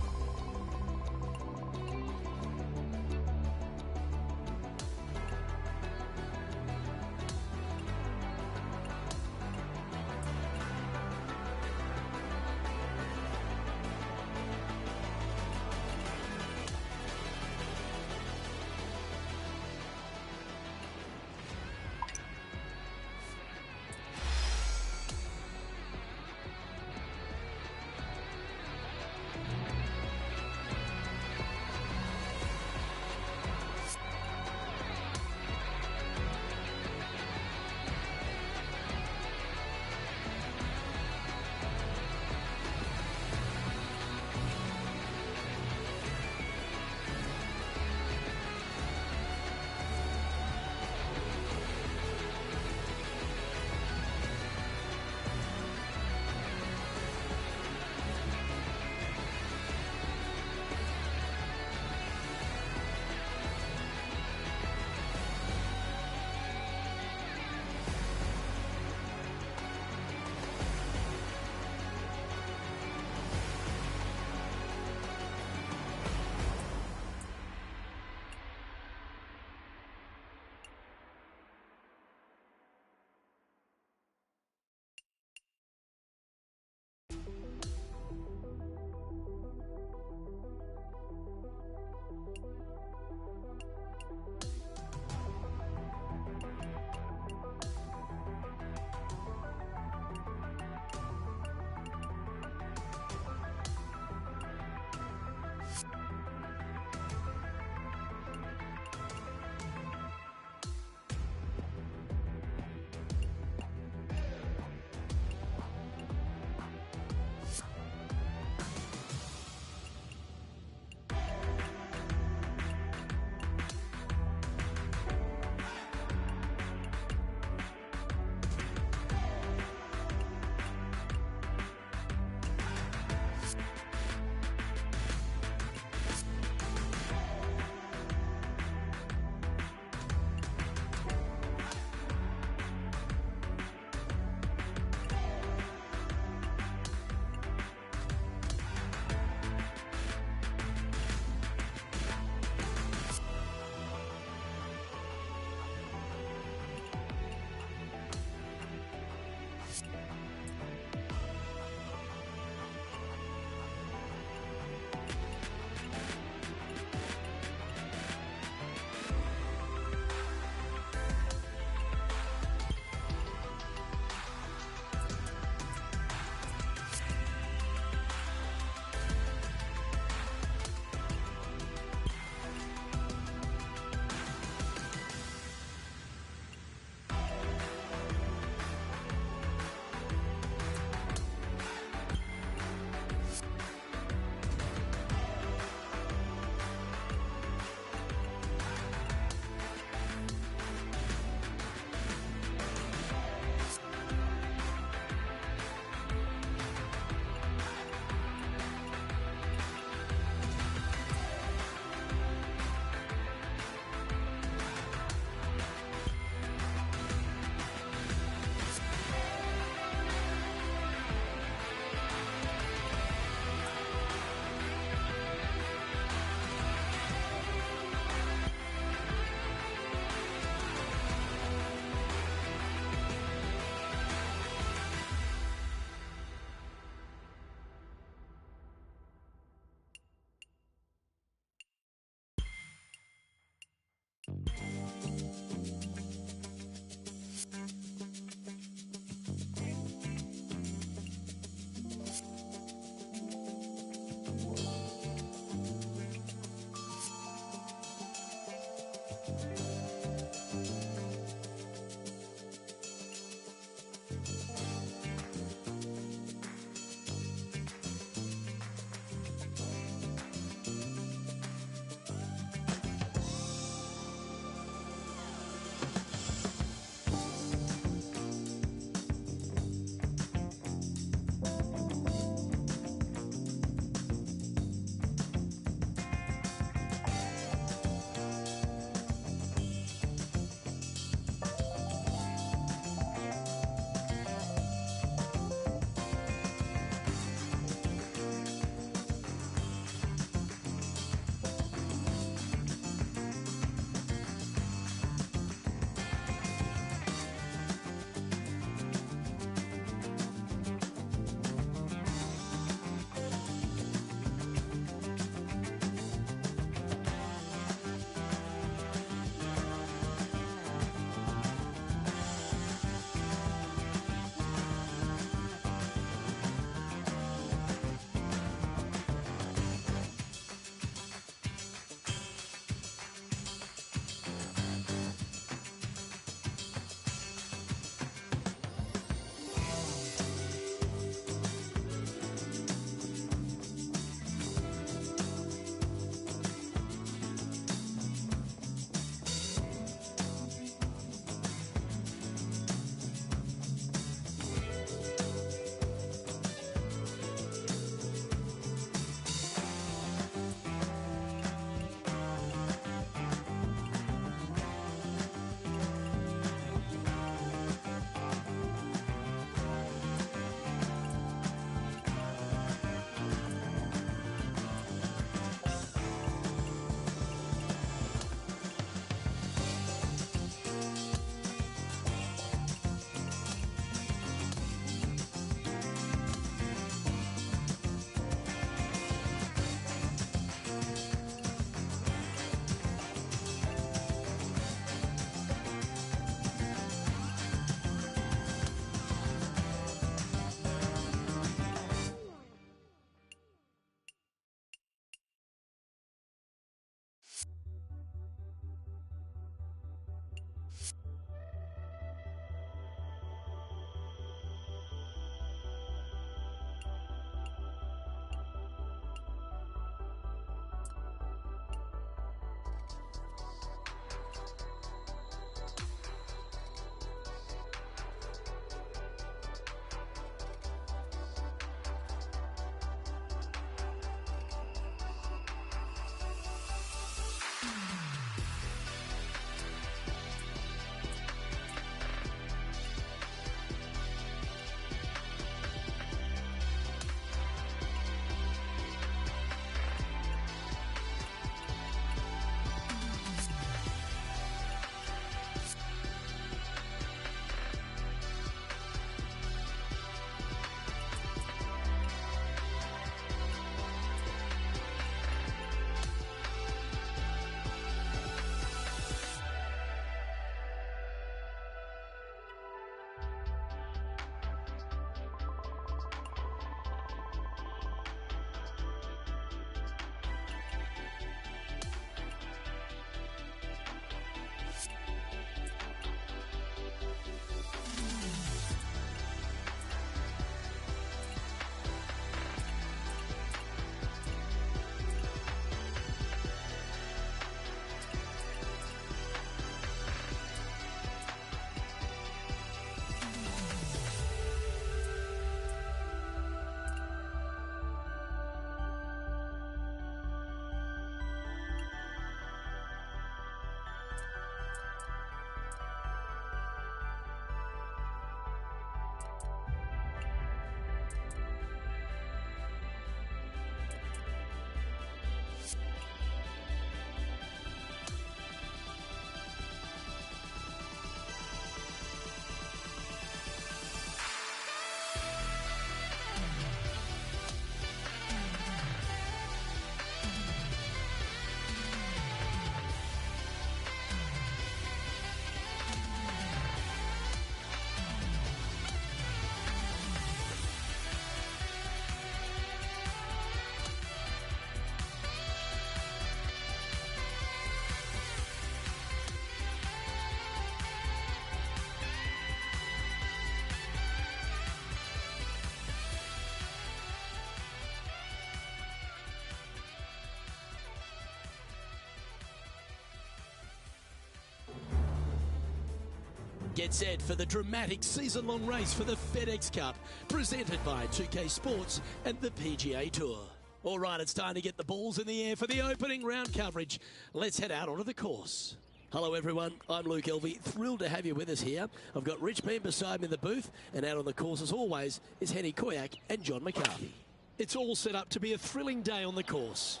Get set for the dramatic season-long race for the FedEx Cup, presented by 2K Sports and the PGA Tour. All right, it's time to get the balls in the air for the opening round coverage. Let's head out onto the course. Hello everyone, I'm Luke Elvey, thrilled to have you with us here. I've got Rich Beam beside me in the booth, and out on the course as always is Henny Koyak and John McCarthy. It's all set up to be a thrilling day on the course.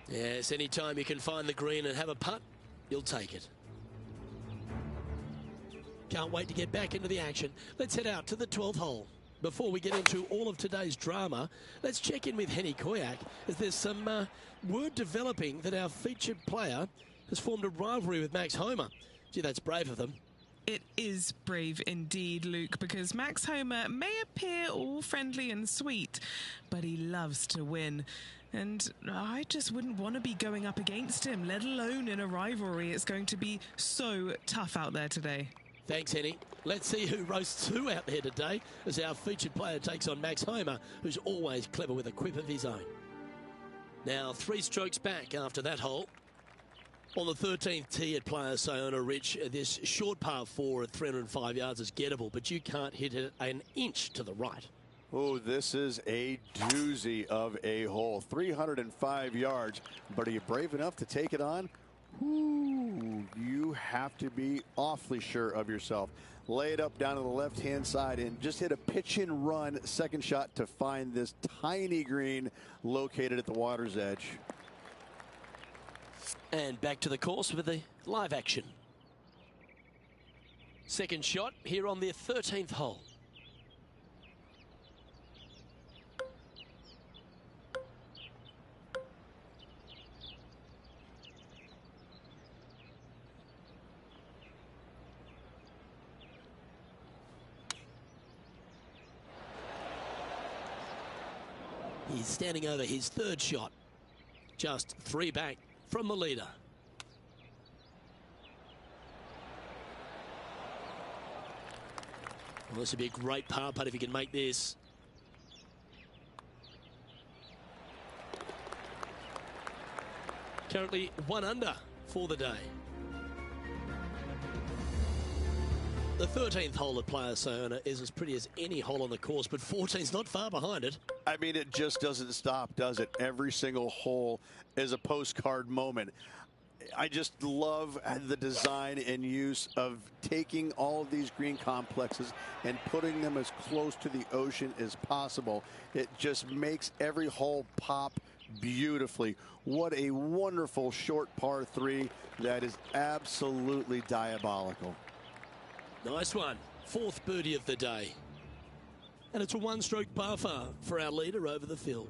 Yes, anytime you can find the green and have a putt, you'll take it. Can't wait to get back into the action. Let's head out to the 12th hole. Before we get into all of today's drama, let's check in with Henny Koyak, as there's some word developing that our featured player has formed a rivalry with Max Homa. Gee, that's brave of them. It is brave indeed, Luke, because Max Homa may appear all friendly and sweet, but he loves to win. And I just wouldn't want to be going up against him, let alone in a rivalry. It's going to be so tough out there today. Thanks, Henny. Let's see who roasts who out there today as our featured player takes on Max Homa, who's always clever with a quip of his own. Now, 3 strokes back after that hole. On the 13th tee at Players Sayona, Rich, this short par 4 at 305 yards is gettable, but you can't hit it an inch to the right. Oh, this is a doozy of a hole. 305 yards, but are you brave enough to take it on? Ooh, you have to be awfully sure of yourself. Lay it up down to the left-hand side and just hit a pitch and run second shot to find this tiny green located at the water's edge. And back to the course with the live action. Second shot here on the 13th hole. He's standing over his third shot, just 3 back from the leader. Well, this would be a great par putt if he can make this. Currently 1 under for the day. The 13th hole at Players Sayona is as pretty as any hole on the course, but 14's not far behind it. I mean, it just doesn't stop, does it? Every single hole is a postcard moment. I just love the design and use of taking all of these green complexes and putting them as close to the ocean as possible. It just makes every hole pop beautifully. What a wonderful short par 3 that is absolutely diabolical. Nice one. 4th birdie of the day. And it's a 1-stroke par for our leader over the field.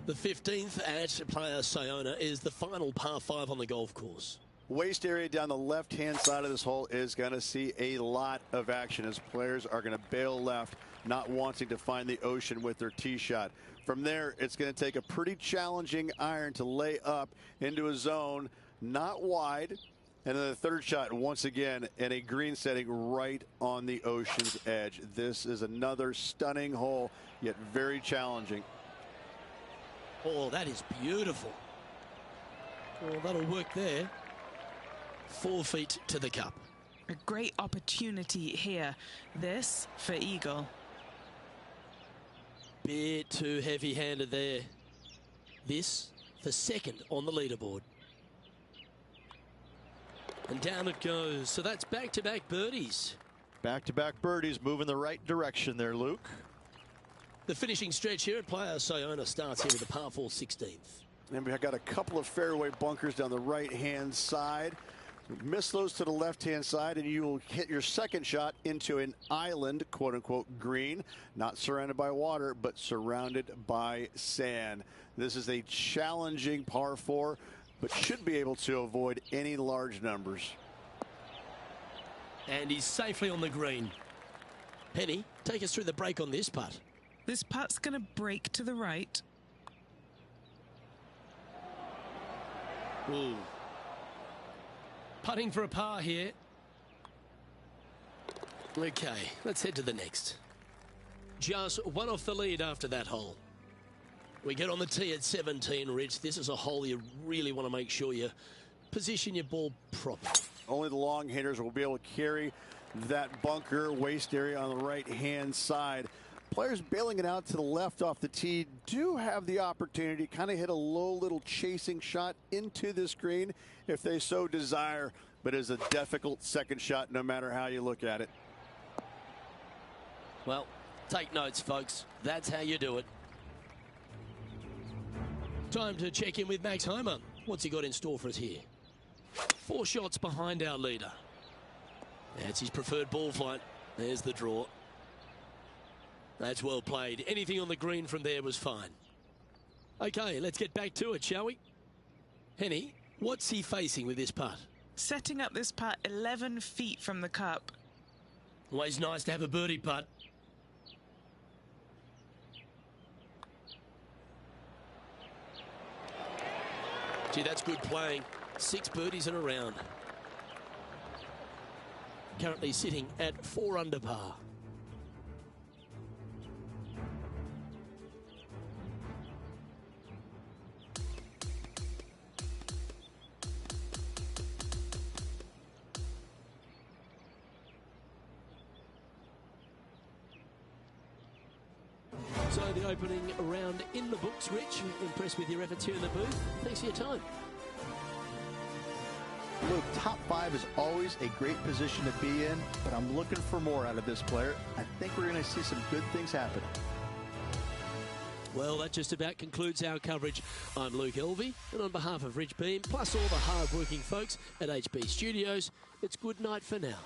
The 15th at Players Sayona is the final par 5 on the golf course. Waste area down the left-hand side of this hole is going to see a lot of action as players are going to bail left, not wanting to find the ocean with their tee shot. From there, it's going to take a pretty challenging iron to lay up into a zone, not wide. And then the third shot, once again, in a green setting right on the ocean's edge. This is another stunning hole, yet very challenging. Oh, that is beautiful. Well, that'll work there. 4 feet to the cup. A great opportunity here. This for eagle. Bit too heavy-handed there. This for second on the leaderboard. And down it goes. So that's back-to-back birdies. Back-to-back birdies, move in the right direction there, Luke. The finishing stretch here at Players Sayona starts here with the par 4 16th. And we've got a couple of fairway bunkers down the right-hand side. Miss those to the left-hand side, and you will hit your second shot into an island, quote-unquote, green. Not surrounded by water, but surrounded by sand. This is a challenging par 4. But should be able to avoid any large numbers. And he's safely on the green. Henny, take us through the break on this putt. This putt's going to break to the right. Ooh. Putting for a par here. Okay, let's head to the next. Just 1 off the lead after that hole. We get on the tee at 17, Rich. This is a hole you really want to make sure you position your ball properly. Only the long hitters will be able to carry that bunker waist area on the right-hand side. Players bailing it out to the left off the tee do have the opportunity to kind of hit a low little chasing shot into this green if they so desire, but it is a difficult second shot no matter how you look at it. Well, take notes, folks. That's how you do it. Time to check in with Max Homa. What's he got in store for us here? 4 shots behind our leader. That's his preferred ball flight. There's the draw. That's well played. Anything on the green from there was fine. Okay, let's get back to it, shall we? Henny, what's he facing with this putt? Setting up this putt 11 feet from the cup. Always nice to have a birdie putt. Gee, that's good playing. 6 birdies in a round. Currently sitting at 4 under par. So the opening round in the books. Rich, impressed with your efforts here in the booth. Thanks for your time. Luke, top 5 is always a great position to be in, but I'm looking for more out of this player. I think we're going to see some good things happen. Well, that just about concludes our coverage. I'm Luke Elvey, and on behalf of Rich Beem, plus all the hard-working folks at HB Studios, it's good night for now.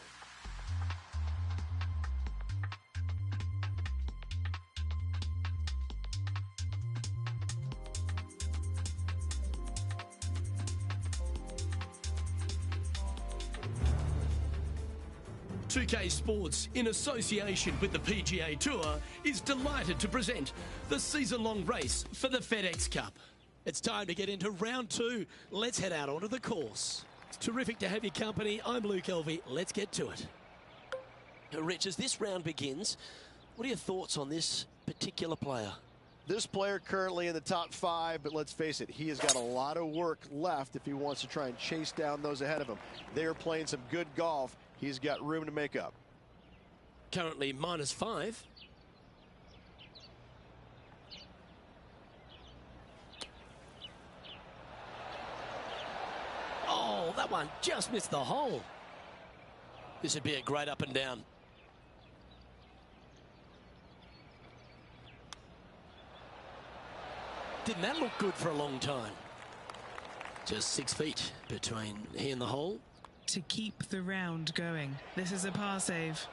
.2K Sports, in association with the PGA Tour, is delighted to present the season-long race for the FedEx Cup. It's time to get into round 2. Let's head out onto the course. It's terrific to have your company. I'm Luke Elvey. Let's get to it. Rich, as this round begins, what are your thoughts on this particular player? This player currently in the top 5, but let's face it, he has got a lot of work left if he wants to try and chase down those ahead of him. They are playing some good golf. He's got room to make up. Currently -5. Oh, that one just missed the hole. This would be a great up and down. Didn't that look good for a long time? Just 6 feet between he and the hole. To keep the round going. This is a par save.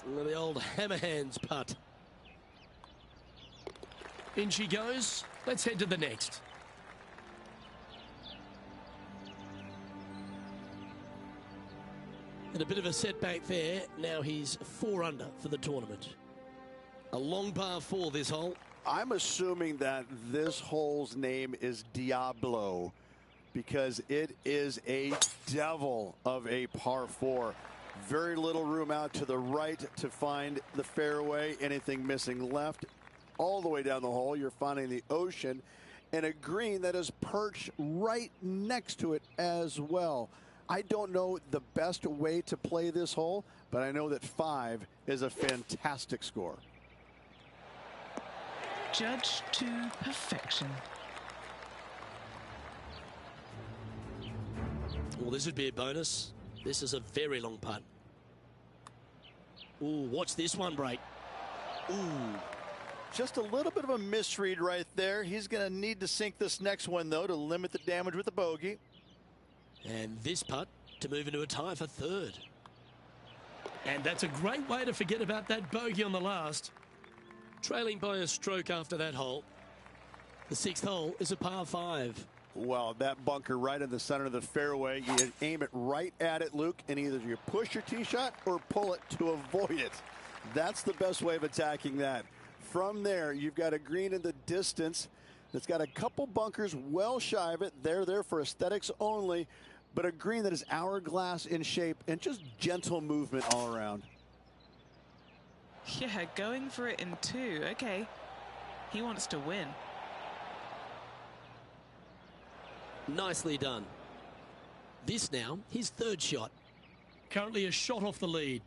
The old hammer hands putt. In she goes. Let's head to the next. And a bit of a setback there. Now he's 4 under for the tournament. A long par 4 this hole. I'm assuming that this hole's name is Diablo, because it is a devil of a par 4. Very little room out to the right to find the fairway. Anything missing left. All the way down the hole, you're finding the ocean and a green that is perched right next to it as well. I don't know the best way to play this hole, but I know that 5 is a fantastic score. Judged to perfection. Well, this would be a bonus. This is a very long putt. Ooh, watch this one break. Ooh. Just a little bit of a misread right there. He's going to need to sink this next one, though, to limit the damage with the bogey. And this putt to move into a tie for 3rd. And that's a great way to forget about that bogey on the last. Trailing by a stroke after that hole. The 6th hole is a par 5. Well, that bunker right in the center of the fairway, you aim it right at it, Luke, and either you push your tee shot or pull it to avoid it. That's the best way of attacking that. From there, you've got a green in the distance that's got a couple bunkers well shy of it. They're there for aesthetics only, but a green that is hourglass in shape and just gentle movement all around. Yeah, going for it in 2. Okay. He wants to win. Nicely done. This now, his third shot. Currently a shot off the lead.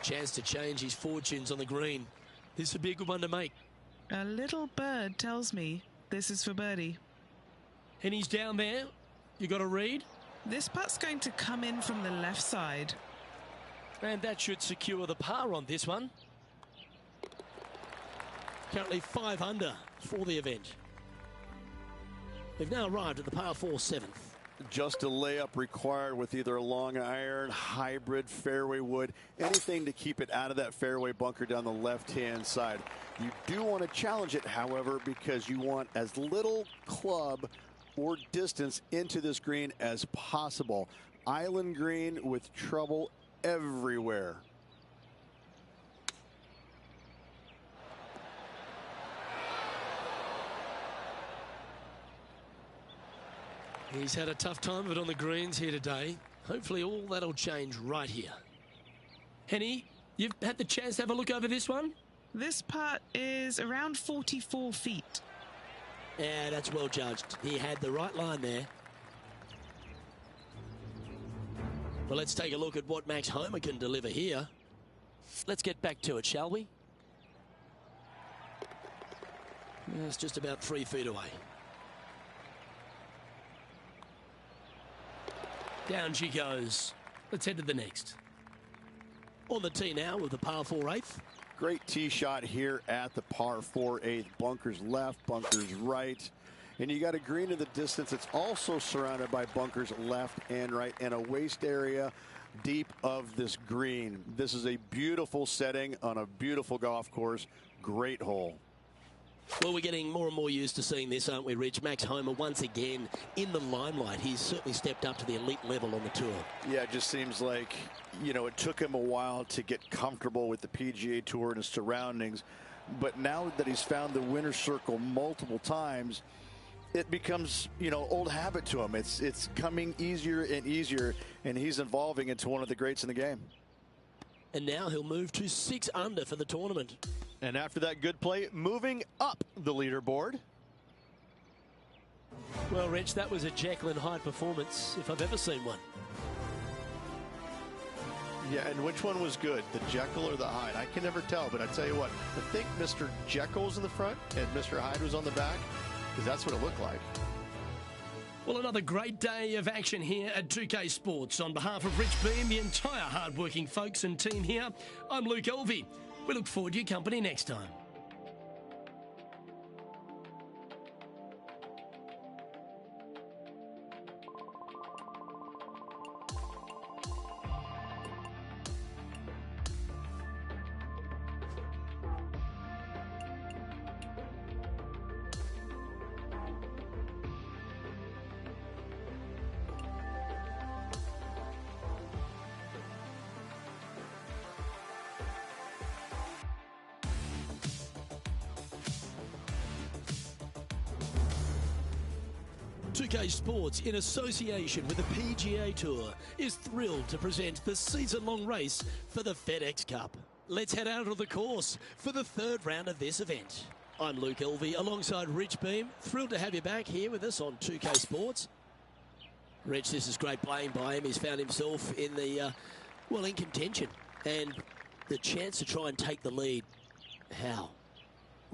Chance to change his fortunes on the green. This would be a good one to make. A little bird tells me this is for birdie. And he's down there. You got a read? This putt's going to come in from the left side. And that should secure the par on this one. Currently 5 under for the event. They've now arrived at the par 4 7th. Just a layup required with either a long iron, hybrid, fairway wood, anything to keep it out of that fairway bunker down the left-hand side. You do want to challenge it, however, because you want as little club or distance into this green as possible. Island green with trouble everywhere. He's had a tough time of it on the greens here today. Hopefully all that'll change right here. Henny, you've had the chance to have a look over this one? This putt is around 44 feet. Yeah, that's well judged. He had the right line there. Well, let's take a look at what Max Homa can deliver here. Let's get back to it, shall we? Yeah, it's just about 3 feet away. Down she goes. Let's head to the next. On the tee now with the par 4 8th. Great tee shot here at the par 4 8th. Bunkers left, bunkers right. And you got a green in the distance. It's also surrounded by bunkers left and right and a waste area deep of this green. This is a beautiful setting on a beautiful golf course. Great hole. Well, we're getting more and more used to seeing this, aren't we, Rich? Max Homa once again in the limelight. He's certainly stepped up to the elite level on the tour. Yeah, it just seems like, you know, it took him a while to get comfortable with the PGA Tour and his surroundings. But now that he's found the winner's circle multiple times, it becomes, you know, old habit to him. It's coming easier and easier, and he's evolving into one of the greats in the game. And now he'll move to 6 under for the tournament. And after that good play, moving up the leaderboard. Well, Rich, that was a Jekyll and Hyde performance, if I've ever seen one. Yeah, and which one was good, the Jekyll or the Hyde? I can never tell, but I tell you what, I think Mr. Jekyll was in the front and Mr. Hyde was on the back, because that's what it looked like. Well, another great day of action here at 2K Sports. On behalf of Rich Beam, the entire hard-working folks and team here, I'm Luke Elvey. We look forward to your company next time. Sports, in association with the PGA Tour, is thrilled to present the season-long race for the FedEx Cup. Let's head out of the course for the 3rd round of this event. I'm Luke Elvey alongside Rich Beam. Thrilled to have you back here with us on 2K Sports. Rich, this is great playing by him. He's found himself in the, well, in contention. And the chance to try and take the lead. How?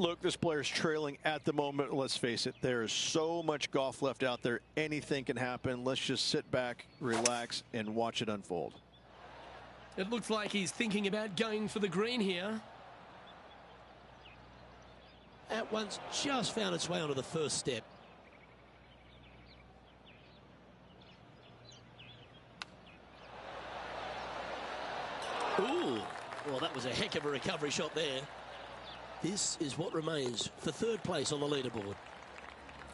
Look, this player's trailing at the moment. Let's face it, there is so much golf left out there. Anything can happen. Let's just sit back, relax, and watch it unfold. It looks like he's thinking about going for the green here. That one's just found its way onto the first step. Ooh, well, that was a heck of a recovery shot there. This is what remains for 3rd place on the leaderboard.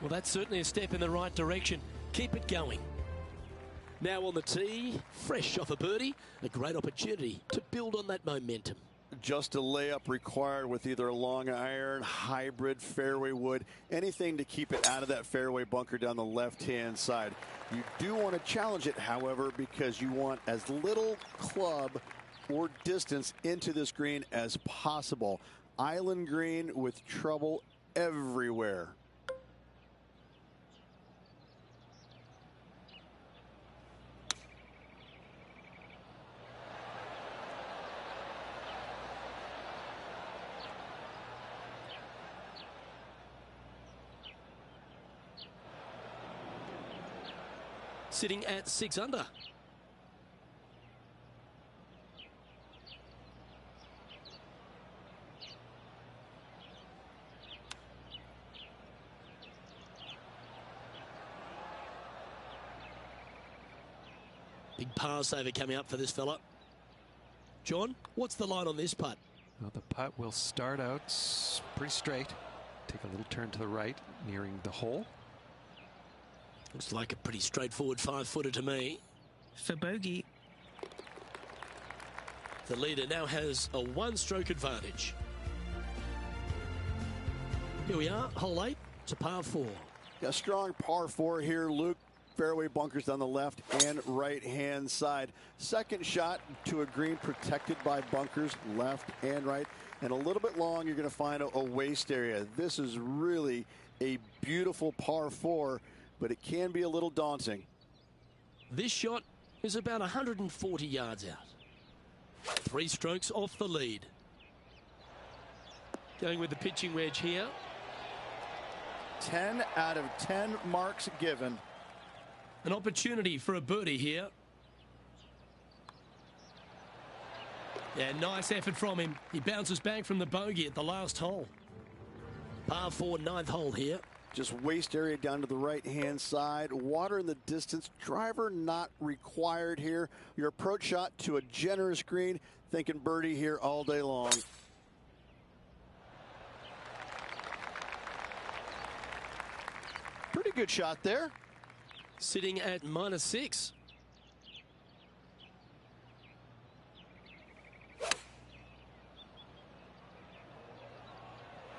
Well, that's certainly a step in the right direction. Keep it going. Now on the tee, fresh off a birdie, a great opportunity to build on that momentum. just a layup required with either a long iron, hybrid, fairway wood, anything to keep it out of that fairway bunker down the left-hand side. You do want to challenge it, however, because you want as little club or distance into this green as possible. Island green with trouble everywhere. Sitting at 6 under. Big pass over coming up for this fella. John, what's the line on this putt? Well, the putt will start out pretty straight. Take a little turn to the right, nearing the hole. Looks like a pretty straightforward 5-footer to me. For bogey. The leader now has a 1-stroke advantage. Here we are, hole 8. It's a par 4. A strong par 4 here, Luke. Fairway bunkers on the left and right hand side. Second shot to a green protected by bunkers left and right, and a little bit long. You're going to find a waste area. This is really a beautiful par 4, but it can be a little daunting. This shot is about 140 yards out. 3 strokes off the lead. Going with the pitching wedge here. 10 out of 10 marks given. An opportunity for a birdie here. Yeah, nice effort from him. He bounces back from the bogey at the last hole. Par 4, 9th hole here. Just waste area down to the right hand side. Water in the distance. Driver not required here. Your approach shot to a generous green. Thinking birdie here all day long. Pretty good shot there. Sitting at -6.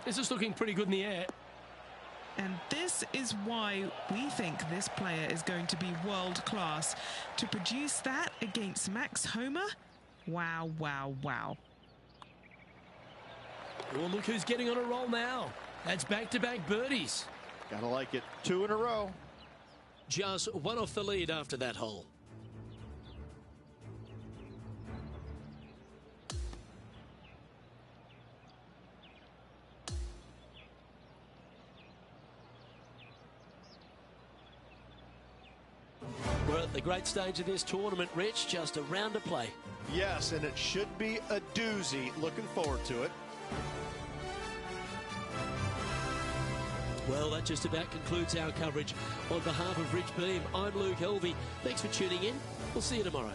This is looking pretty good in the air. And this is why we think this player is going to be world class. To produce that against Max Homa, wow, wow, wow. Well, look who's getting on a roll now. That's back-to-back birdies. Gotta like it. 2 in a row. Just 1 off the lead after that hole. We're at the great stage of this tournament, Rich. Just a round to play. Yes, and it should be a doozy. Looking forward to it. Well, that just about concludes our coverage. On behalf of Rich Beem, I'm Luke Helvey. Thanks for tuning in. We'll see you tomorrow.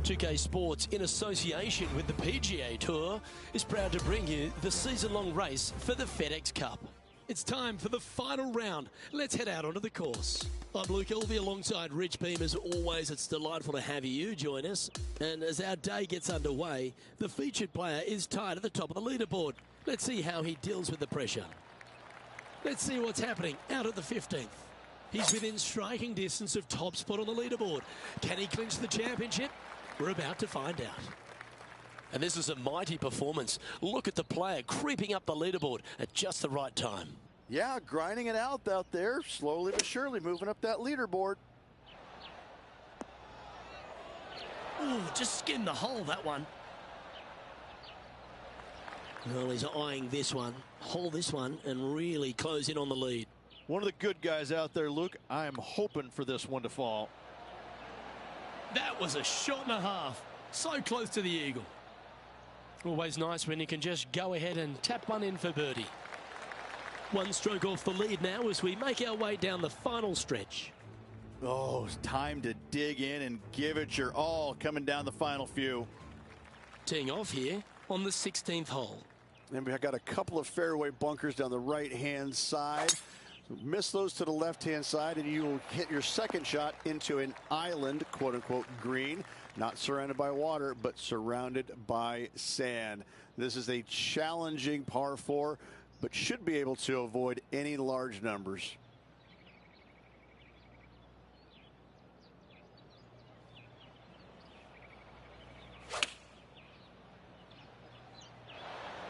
2K Sports, in association with the PGA Tour, is proud to bring you the season-long race for the FedEx Cup. It's time for the final round. Let's head out onto the course. I'm Luke Elvey alongside Rich Beam. As always, it's delightful to have you join us. And as our day gets underway, the featured player is tied at the top of the leaderboard. Let's see how he deals with the pressure. Let's see what's happening out at the 15th. He's within striking distance of top spot on the leaderboard. Can he clinch the championship? We're about to find out. And this is a mighty performance. Look at the player creeping up the leaderboard at just the right time. Yeah, grinding it out there, slowly but surely moving up that leaderboard. Ooh, just skimmed the hole, that one. Well, he's eyeing this one, hole this one, and really close in on the lead. One of the good guys out there, Luke. I'm hoping for this one to fall. That was a shot and a half. So close to the eagle. Always nice when you can just go ahead and tap one in for birdie. One stroke off the lead now as we make our way down the final stretch. Oh, it's time to dig in and give it your all coming down the final few. Teeing off here on the 16th hole. And we've got a couple of fairway bunkers down the right-hand side. Miss those to the left-hand side, and you will hit your second shot into an island, quote-unquote, green. Not surrounded by water, but surrounded by sand. This is a challenging par 4, but should be able to avoid any large numbers.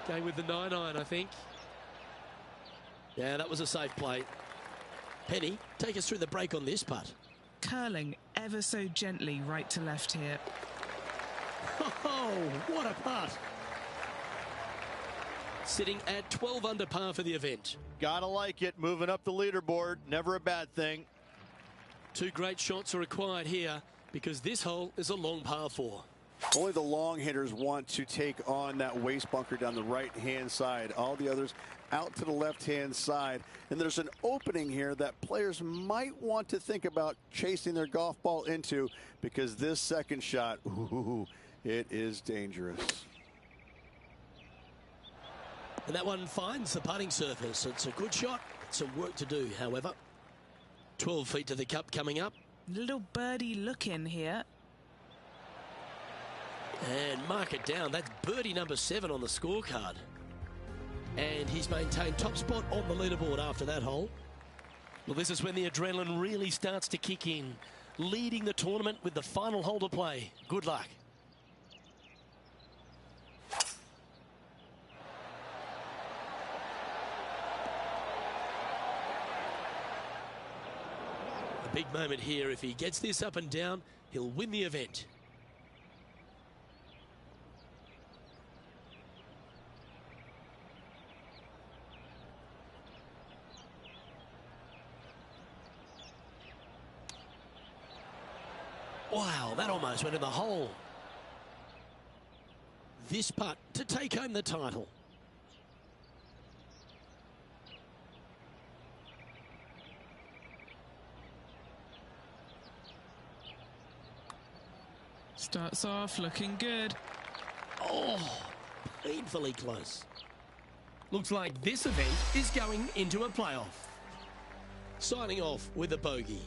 Going with the 9-iron, I think. Yeah, that was a safe play. Penny, take us through the break on this putt. Curling ever so gently right to left here. Oh, what a putt. Sitting at 12 under par for the event. Gotta like it, moving up the leaderboard, never a bad thing. Two great shots are required here because this hole is a long par 4. Only the long hitters want to take on that waste bunker down the right-hand side. All the others out to the left-hand side. And there's an opening here that players might want to think about chasing their golf ball into, because this second shot, ooh, it is dangerous. And that one finds the putting surface. It's a good shot. Some work to do, however. 12 feet to the cup coming up. Little birdie look in here. And mark it down. That's birdie number 7 on the scorecard. And he's maintained top spot on the leaderboard after that hole. Well, this is when the adrenaline really starts to kick in. Leading the tournament with the final hole to play. Good luck. A big moment here. If he gets this up and down, he'll win the event. Wow, that almost went in the hole. This putt to take home the title. Starts off looking good. Oh, painfully close. Looks like this event is going into a playoff. Signing off with a bogey.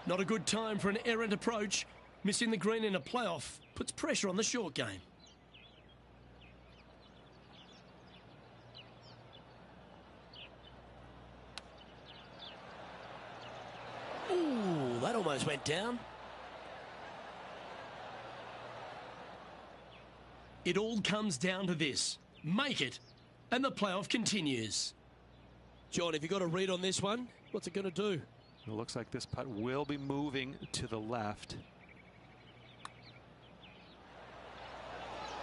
Not a good time for an errant approach. Missing the green in a playoff puts pressure on the short game. Ooh, that almost went down. It all comes down to this. Make it, and the playoff continues. John, have you got a read on this one? What's it going to do? It looks like this putt will be moving to the left.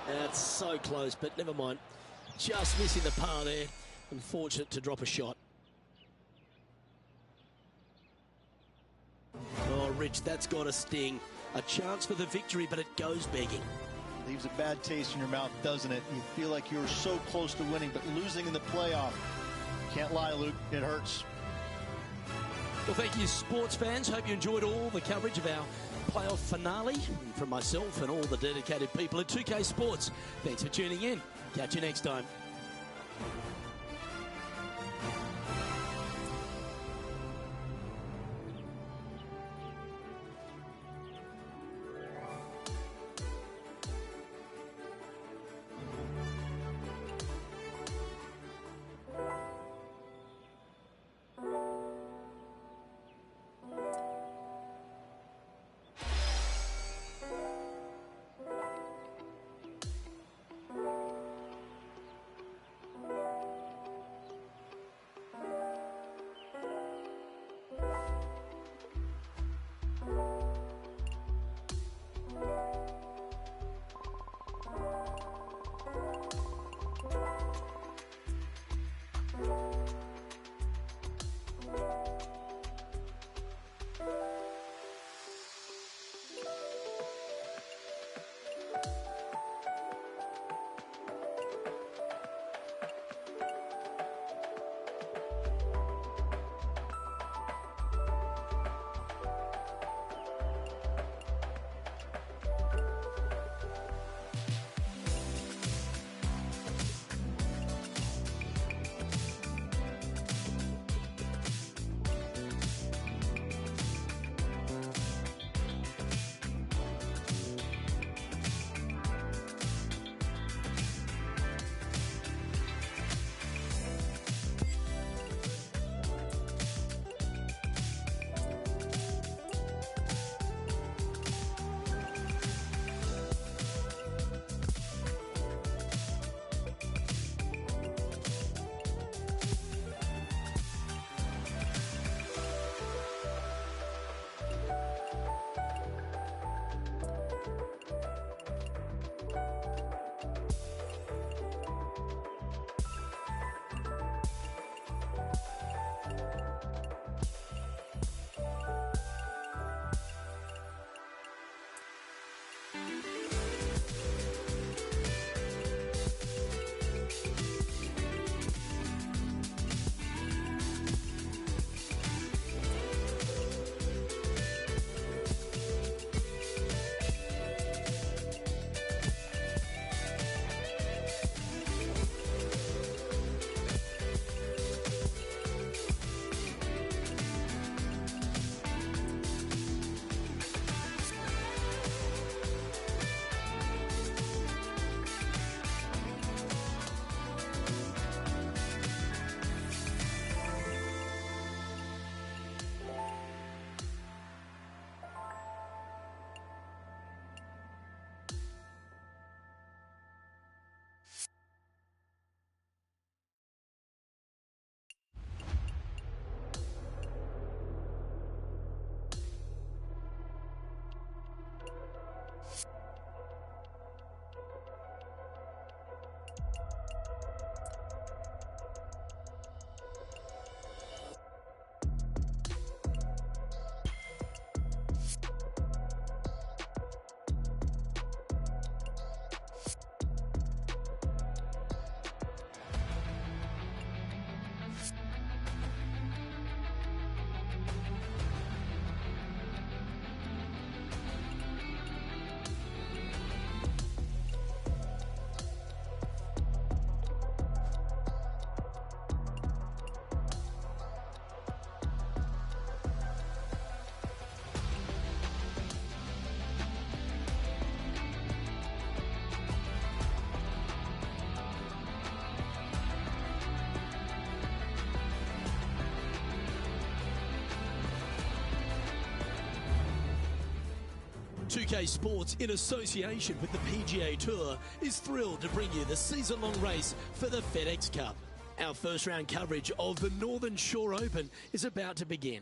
That's so close, but never mind. just missing the par there. Unfortunate to drop a shot. Oh, Rich, that's got a sting. A chance for the victory, but it goes begging. Leaves a bad taste in your mouth, doesn't it? You feel like you're so close to winning, but losing in the playoff. Can't lie, Luke. It hurts. Well, thank you, sports fans. Hope you enjoyed all the coverage of our playoff finale. And from myself and all the dedicated people at 2K Sports, thanks for tuning in. Catch you next time. UK Sports, in association with the PGA Tour, is thrilled to bring you the season-long race for the FedEx Cup. Our first-round coverage of the Northern Shore Open is about to begin.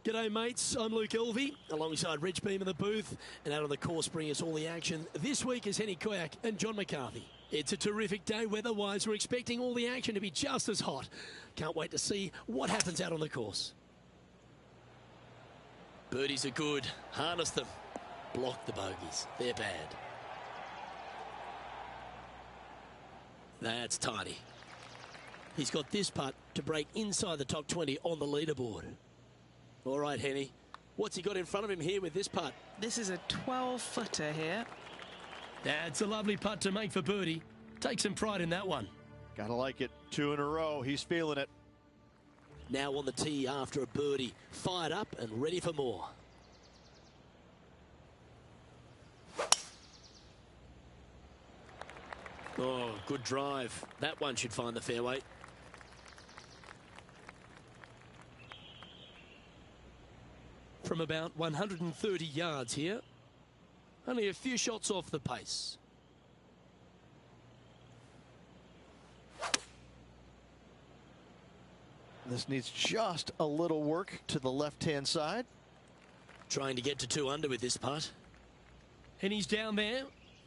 G'day, mates. I'm Luke Elvey, alongside Rich Beam in the booth, and out on the course bringing us all the action this week is Henny Koyak and John McCarthy. It's a terrific day weather-wise. We're expecting all the action to be just as hot. Can't wait to see what happens out on the course. Birdies are good. Harness them. Block the bogeys. They're bad. That's tiny. He's got this putt to break inside the top 20 on the leaderboard. All right, Henny. What's he got in front of him here with this putt? This is a 12-footer here. That's a lovely putt to make for birdie. Take some pride in that one. Gotta like it. 2 in a row. He's feeling it. Now on the tee after a birdie. Fired up and ready for more. Oh, good drive. That one should find the fairway. From about 130 yards here. Only a few shots off the pace. This needs just a little work to the left-hand side. Trying to get to 2 under with this putt. And he's down there.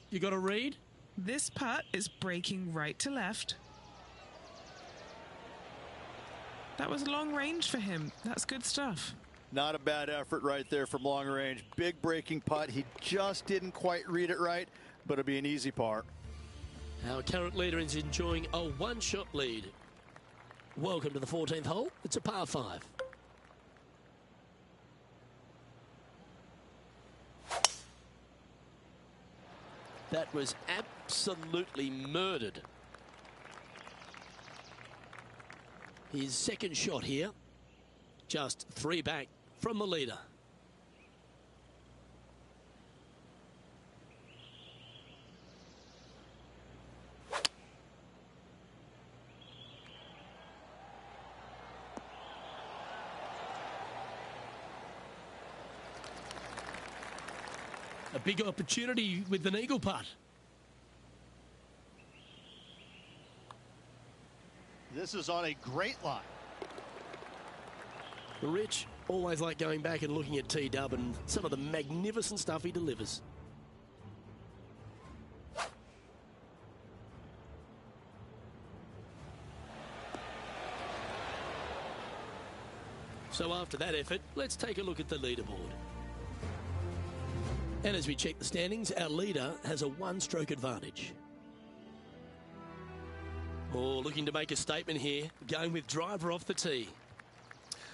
You got a read? This putt is breaking right to left. That was long range for him. That's good stuff. Not a bad effort right there from long range. Big breaking putt. He just didn't quite read it right, but it'll be an easy par. Our current leader is enjoying a 1-shot lead. Welcome to the 14th hole. It's a par 5. That was absolutely murdered. His second shot here. Just 3 back from the leader. A big opportunity with an eagle putt. This is on a great line. Rich, always like going back and looking at T-Dub and some of the magnificent stuff he delivers. So after that effort, let's take a look at the leaderboard. And as we check the standings, our leader has a 1-stroke advantage. Oh, looking to make a statement here, going with driver off the tee.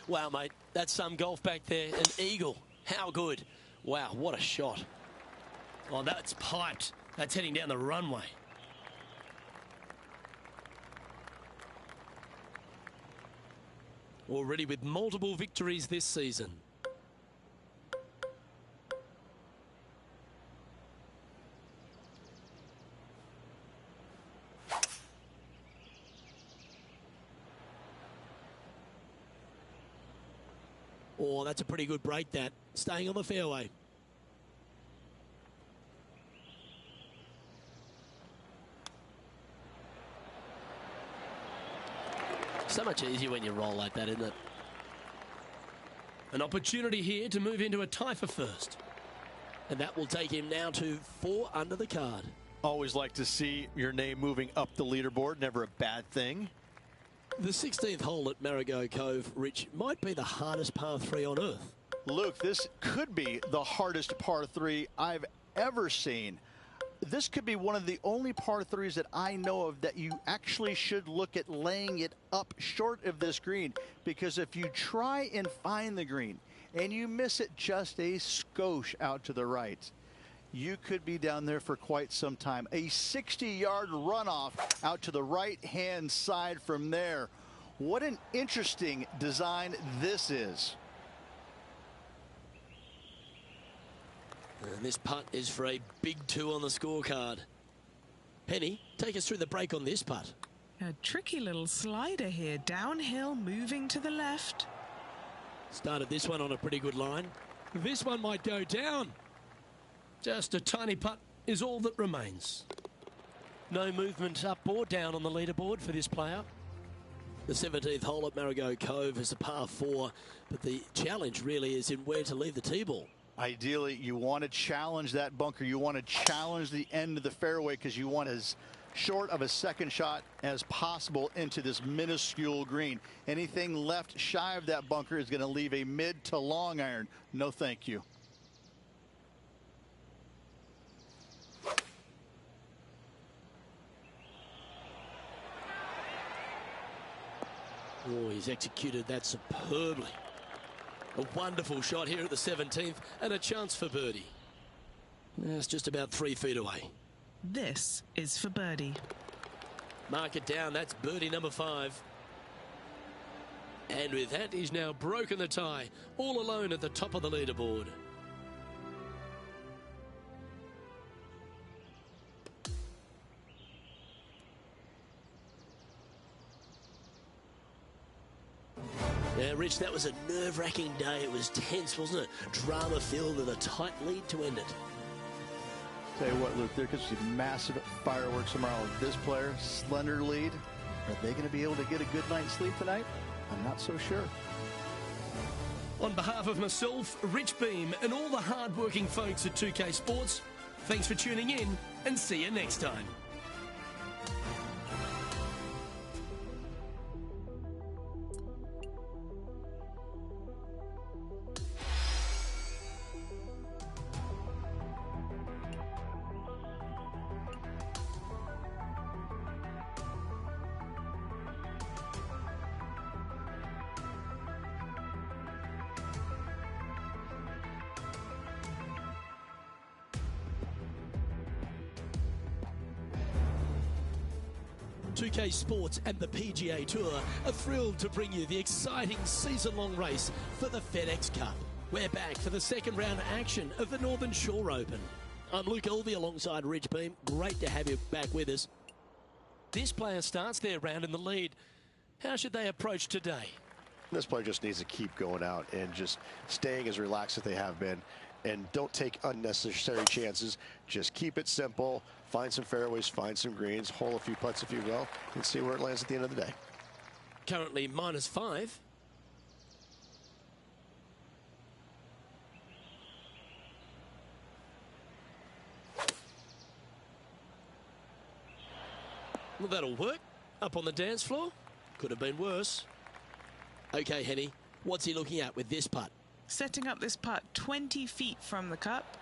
Wow, mate, that's some golf back there. An eagle. How good. Wow, what a shot. Oh, that's piped. That's heading down the runway. Already with multiple victories this season. Oh, that's a pretty good break, that. Staying on the fairway. So much easier when you roll like that, isn't it? An opportunity here to move into a tie for first. And that will take him now to 4 under the card. Always like to see your name moving up the leaderboard. Never a bad thing. The 16th hole at Marigot Cove, Rich, might be the hardest par 3 on earth. Luke, this could be the hardest par 3 I've ever seen. This could be one of the only par 3s that I know of that you actually should look at laying it up short of this green, because if you try and find the green and you miss it just a skosh out to the right, you could be down there for quite some time. A 60-yard runoff out to the right-hand side from there. What an interesting design this is. And this putt is for a big 2 on the scorecard. Penny, take us through the break on this putt. A tricky little slider here. Downhill, moving to the left. Started this one on a pretty good line. This one might go down. Just a tiny putt is all that remains. No movement up or down on the leaderboard for this player. The 17th hole at Marigot Cove is a par 4, but the challenge really is in where to leave the tee ball. Ideally, you want to challenge that bunker. You want to challenge the end of the fairway because you want as short of a second shot as possible into this minuscule green. Anything left shy of that bunker is going to leave a mid to long iron. No thank you. Oh, he's executed that superbly. A wonderful shot here at the 17th and a chance for birdie. That's just about 3 feet away. This is for birdie. Mark it down. That's birdie number 5. And with that, he's now broken the tie, all alone at the top of the leaderboard. Yeah, Rich, that was a nerve-wracking day. It was tense, wasn't it? Drama-filled with a tight lead to end it. Tell you what, Luke, there could be massive fireworks tomorrow. This player, slender lead. Are they going to be able to get a good night's sleep tonight? I'm not so sure. On behalf of myself, Rich Beem, and all the hard-working folks at 2K Sports, thanks for tuning in, and see you next time. .2K Sports and the PGA Tour are thrilled to bring you the exciting season-long race for the FedEx Cup. We're back for the second round action of the Northern Shore Open. I'm Luke Elvey alongside Rich Beem. Great to have you back with us. This player starts their round in the lead. How should they approach today? This player just needs to keep going out and just staying as relaxed as they have been. And don't take unnecessary chances. Just keep it simple. Find some fairways, find some greens, hole a few putts if you will, and see where it lands at the end of the day. Currently -5. Well, that'll work. Up on the dance floor. Could have been worse. Okay, Henny, what's he looking at with this putt? Setting up this putt 20 feet from the cup.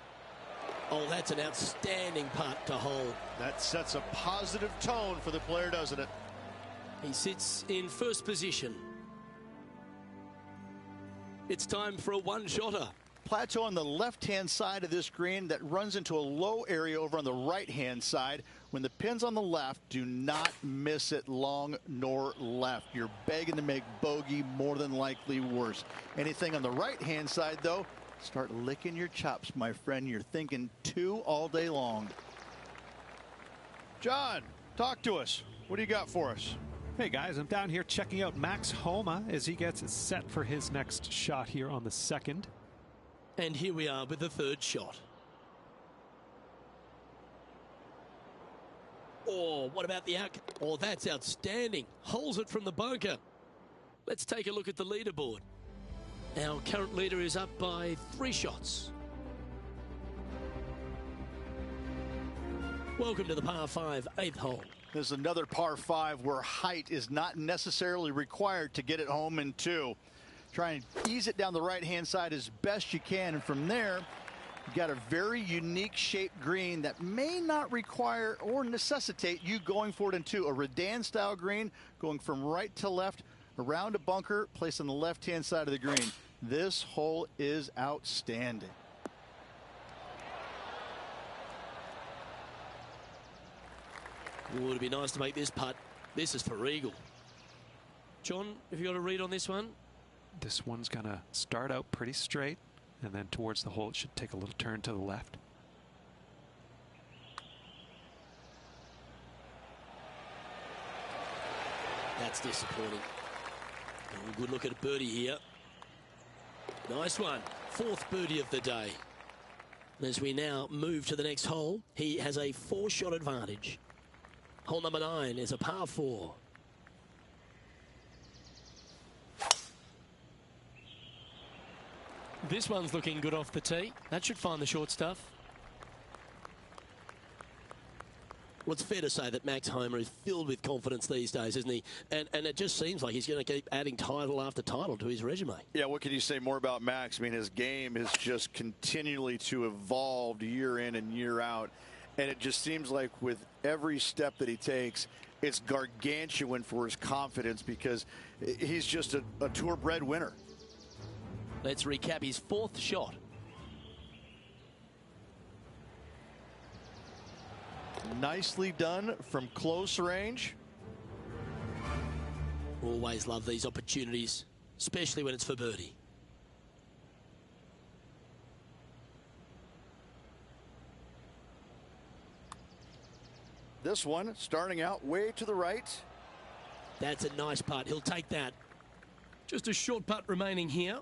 Oh, that's an outstanding putt to hole. That sets a positive tone for the player, doesn't it? He sits in first position. It's time for a one-shotter. Plateau on the left-hand side of this green that runs into a low area over on the right-hand side. When the pin's on the left, do not miss it long nor left. You're begging to make bogey, more than likely worse. Anything on the right-hand side, though, start licking your chops, my friend. You're thinking 2 all day long. John, talk to us. What do you got for us? Hey guys, I'm down here checking out Max Homa as he gets set for his next shot here on the second. And here we are with the third shot. Oh, what about the out? Oh, that's outstanding. Holes it from the bunker. Let's take a look at the leaderboard. Our current leader is up by 3 shots. Welcome to the par 5 8th hole. This is another par 5 where height is not necessarily required to get it home in 2. Try and ease it down the right-hand side as best you can, and from there, you've got a very unique shaped green that may not require or necessitate you going for it in 2. A Redan-style green going from right to left around a bunker placed on the left-hand side of the green. This hole is outstanding. Oh, it'd be nice to make this putt. This is for eagle. John, have you got a read on this one? This one's going to start out pretty straight, and then towards the hole it should take a little turn to the left. That's disappointing. Oh, good look at a birdie here. Nice one. 4th birdie of the day. As we now move to the next hole, he has a 4-shot advantage. Hole number 9 is a par 4. This one's looking good off the tee. That should find the short stuff. Well, it's fair to say that Max Homa is filled with confidence these days, isn't he? And it just seems like he's going to keep adding title after title to his resume. Yeah, what can you say more about Max? I mean, his game is just continually to evolve year in and year out. And it just seems like with every step that he takes, it's gargantuan for his confidence because he's just a tour-bred winner. Let's recap his 4th shot. Nicely done from close range. Always love these opportunities, especially when it's for birdie. This one starting out way to the right. That's a nice putt. He'll take that. Just a short putt remaining here.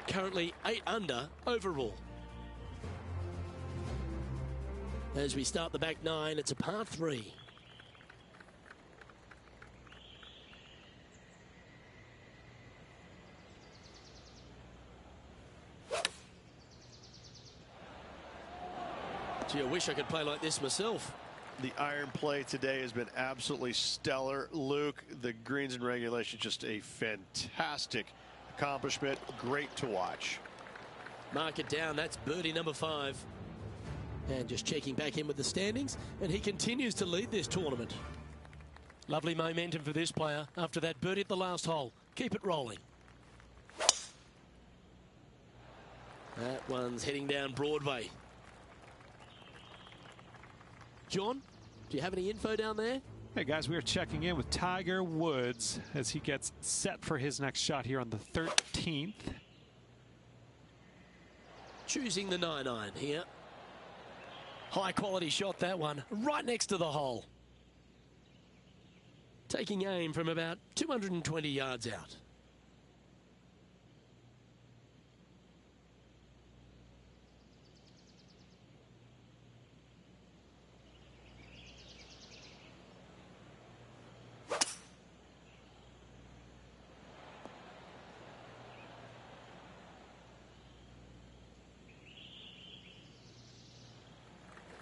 Currently 8 under overall. As we start the back 9, it's a par 3. Gee, I wish I could play like this myself. The iron play today has been absolutely stellar. Luke, the greens and regulation, just a fantastic accomplishment. Great to watch. Mark it down. That's birdie number 5. And just checking back in with the standings, and he continues to lead this tournament. Lovely momentum for this player after that birdie at the last hole. Keep it rolling. That one's heading down Broadway. John, do you have any info down there? Hey guys, we are checking in with Tiger Woods as he gets set for his next shot here on the 13th. Choosing the 9-iron here. High quality shot, that one, right next to the hole. Taking aim from about 220 yards out.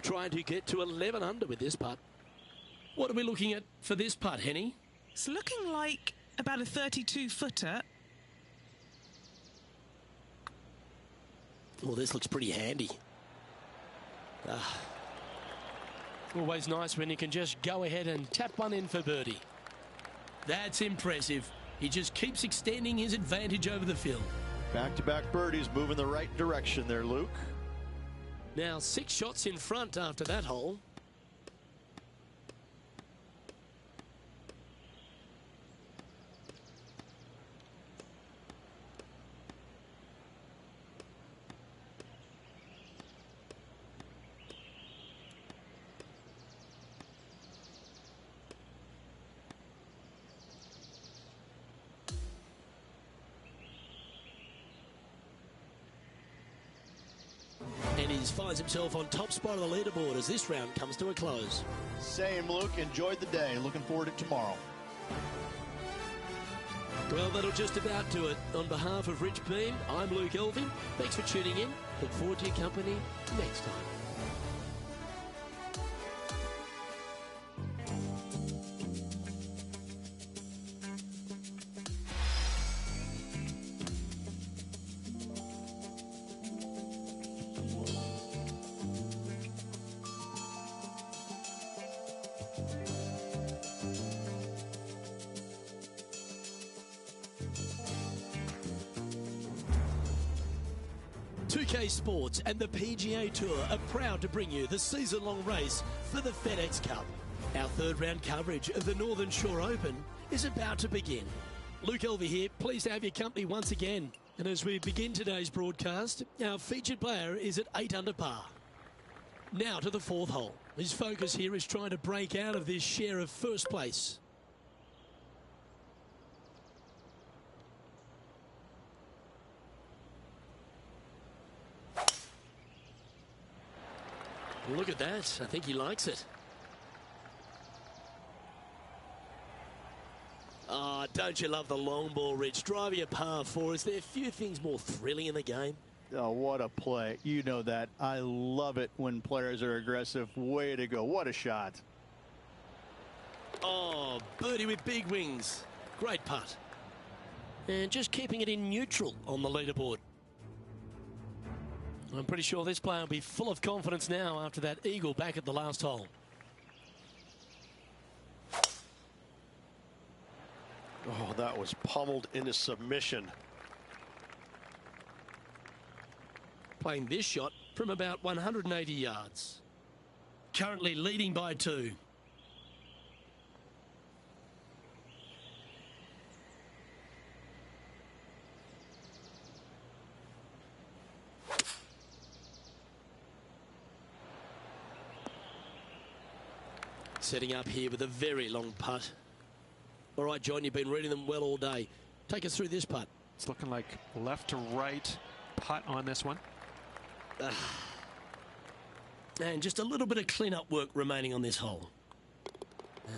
Trying to get to 11 under with this putt. What are we looking at for this putt, Henny? It's looking like about a 32-footer. Well, this looks pretty handy. Always nice when you can just go ahead and tap one in for birdie. That's impressive. He just keeps extending his advantage over the field. Back-to-back birdies, moving the right direction there, Luke. Now 6 shots in front after that hole. And he finds himself on top spot of the leaderboard as this round comes to a close. Same, Luke. Enjoyed the day. Looking forward to tomorrow. Well, that'll just about do it. On behalf of Rich Beam, I'm Luke Elving. Thanks for tuning in. Look forward to your company next time. UK Sports and the PGA Tour are proud to bring you the season-long race for the FedEx Cup. Our third round coverage of the Northern Shore Open is about to begin. Luke Elvey here, pleased to have your company once again. And as we begin today's broadcast, our featured player is at 8 under par. Now to the 4th hole. His focus here is trying to break out of this share of first place. Look at that. I think he likes it. Ah, don't you love the long ball, Rich? Driving a par 4. Is there a few things more thrilling in the game? Oh, what a play. You know that. I love it when players are aggressive. Way to go. What a shot. Oh, birdie with big wings. Great putt. And just keeping it in neutral on the leaderboard. I'm pretty sure this player will be full of confidence now after that eagle back at the last hole. Oh, that was pummeled into submission. Playing this shot from about 180 yards. Currently leading by 2. Setting up here with a very long putt. All right, John, you've been reading them well all day. Take us through this putt. It's looking like left to right putt on this one. And just a little bit of clean-up work remaining on this hole.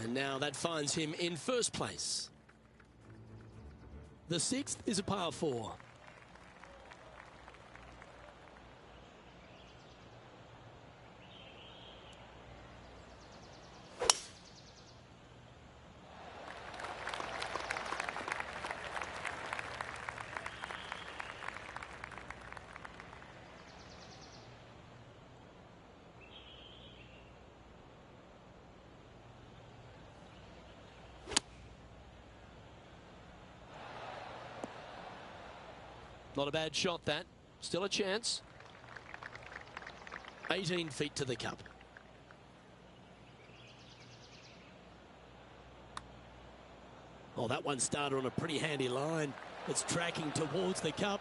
And now that finds him in first place. The 6th is a par 4. Not a bad shot, that. Still a chance. 18 feet to the cup. Oh, that one started on a pretty handy line. It's tracking towards the cup.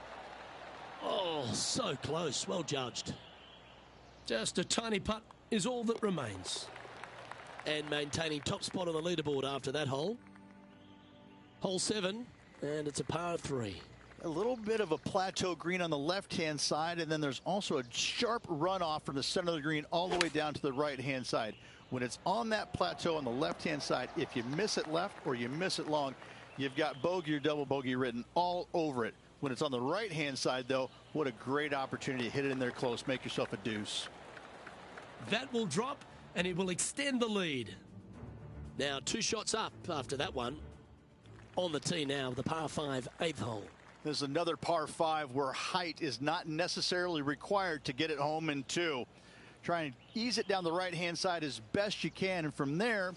Oh, so close. Well judged. Just a tiny putt is all that remains. And maintaining top spot on the leaderboard after that hole. Hole 7, and it's a par 3. A little bit of a plateau green on the left-hand side, and then there's also a sharp runoff from the center of the green all the way down to the right-hand side. When it's on that plateau on the left-hand side, if you miss it left or you miss it long, you've got bogey or double bogey written all over it. When it's on the right-hand side, though, what a great opportunity to hit it in there close, make yourself a deuce. That will drop, and it will extend the lead. Now 2 shots up after that one. On the tee now, the par 5 8th hole. There's another par 5 where height is not necessarily required to get it home in 2. Try and ease it down the right-hand side as best you can, and from there,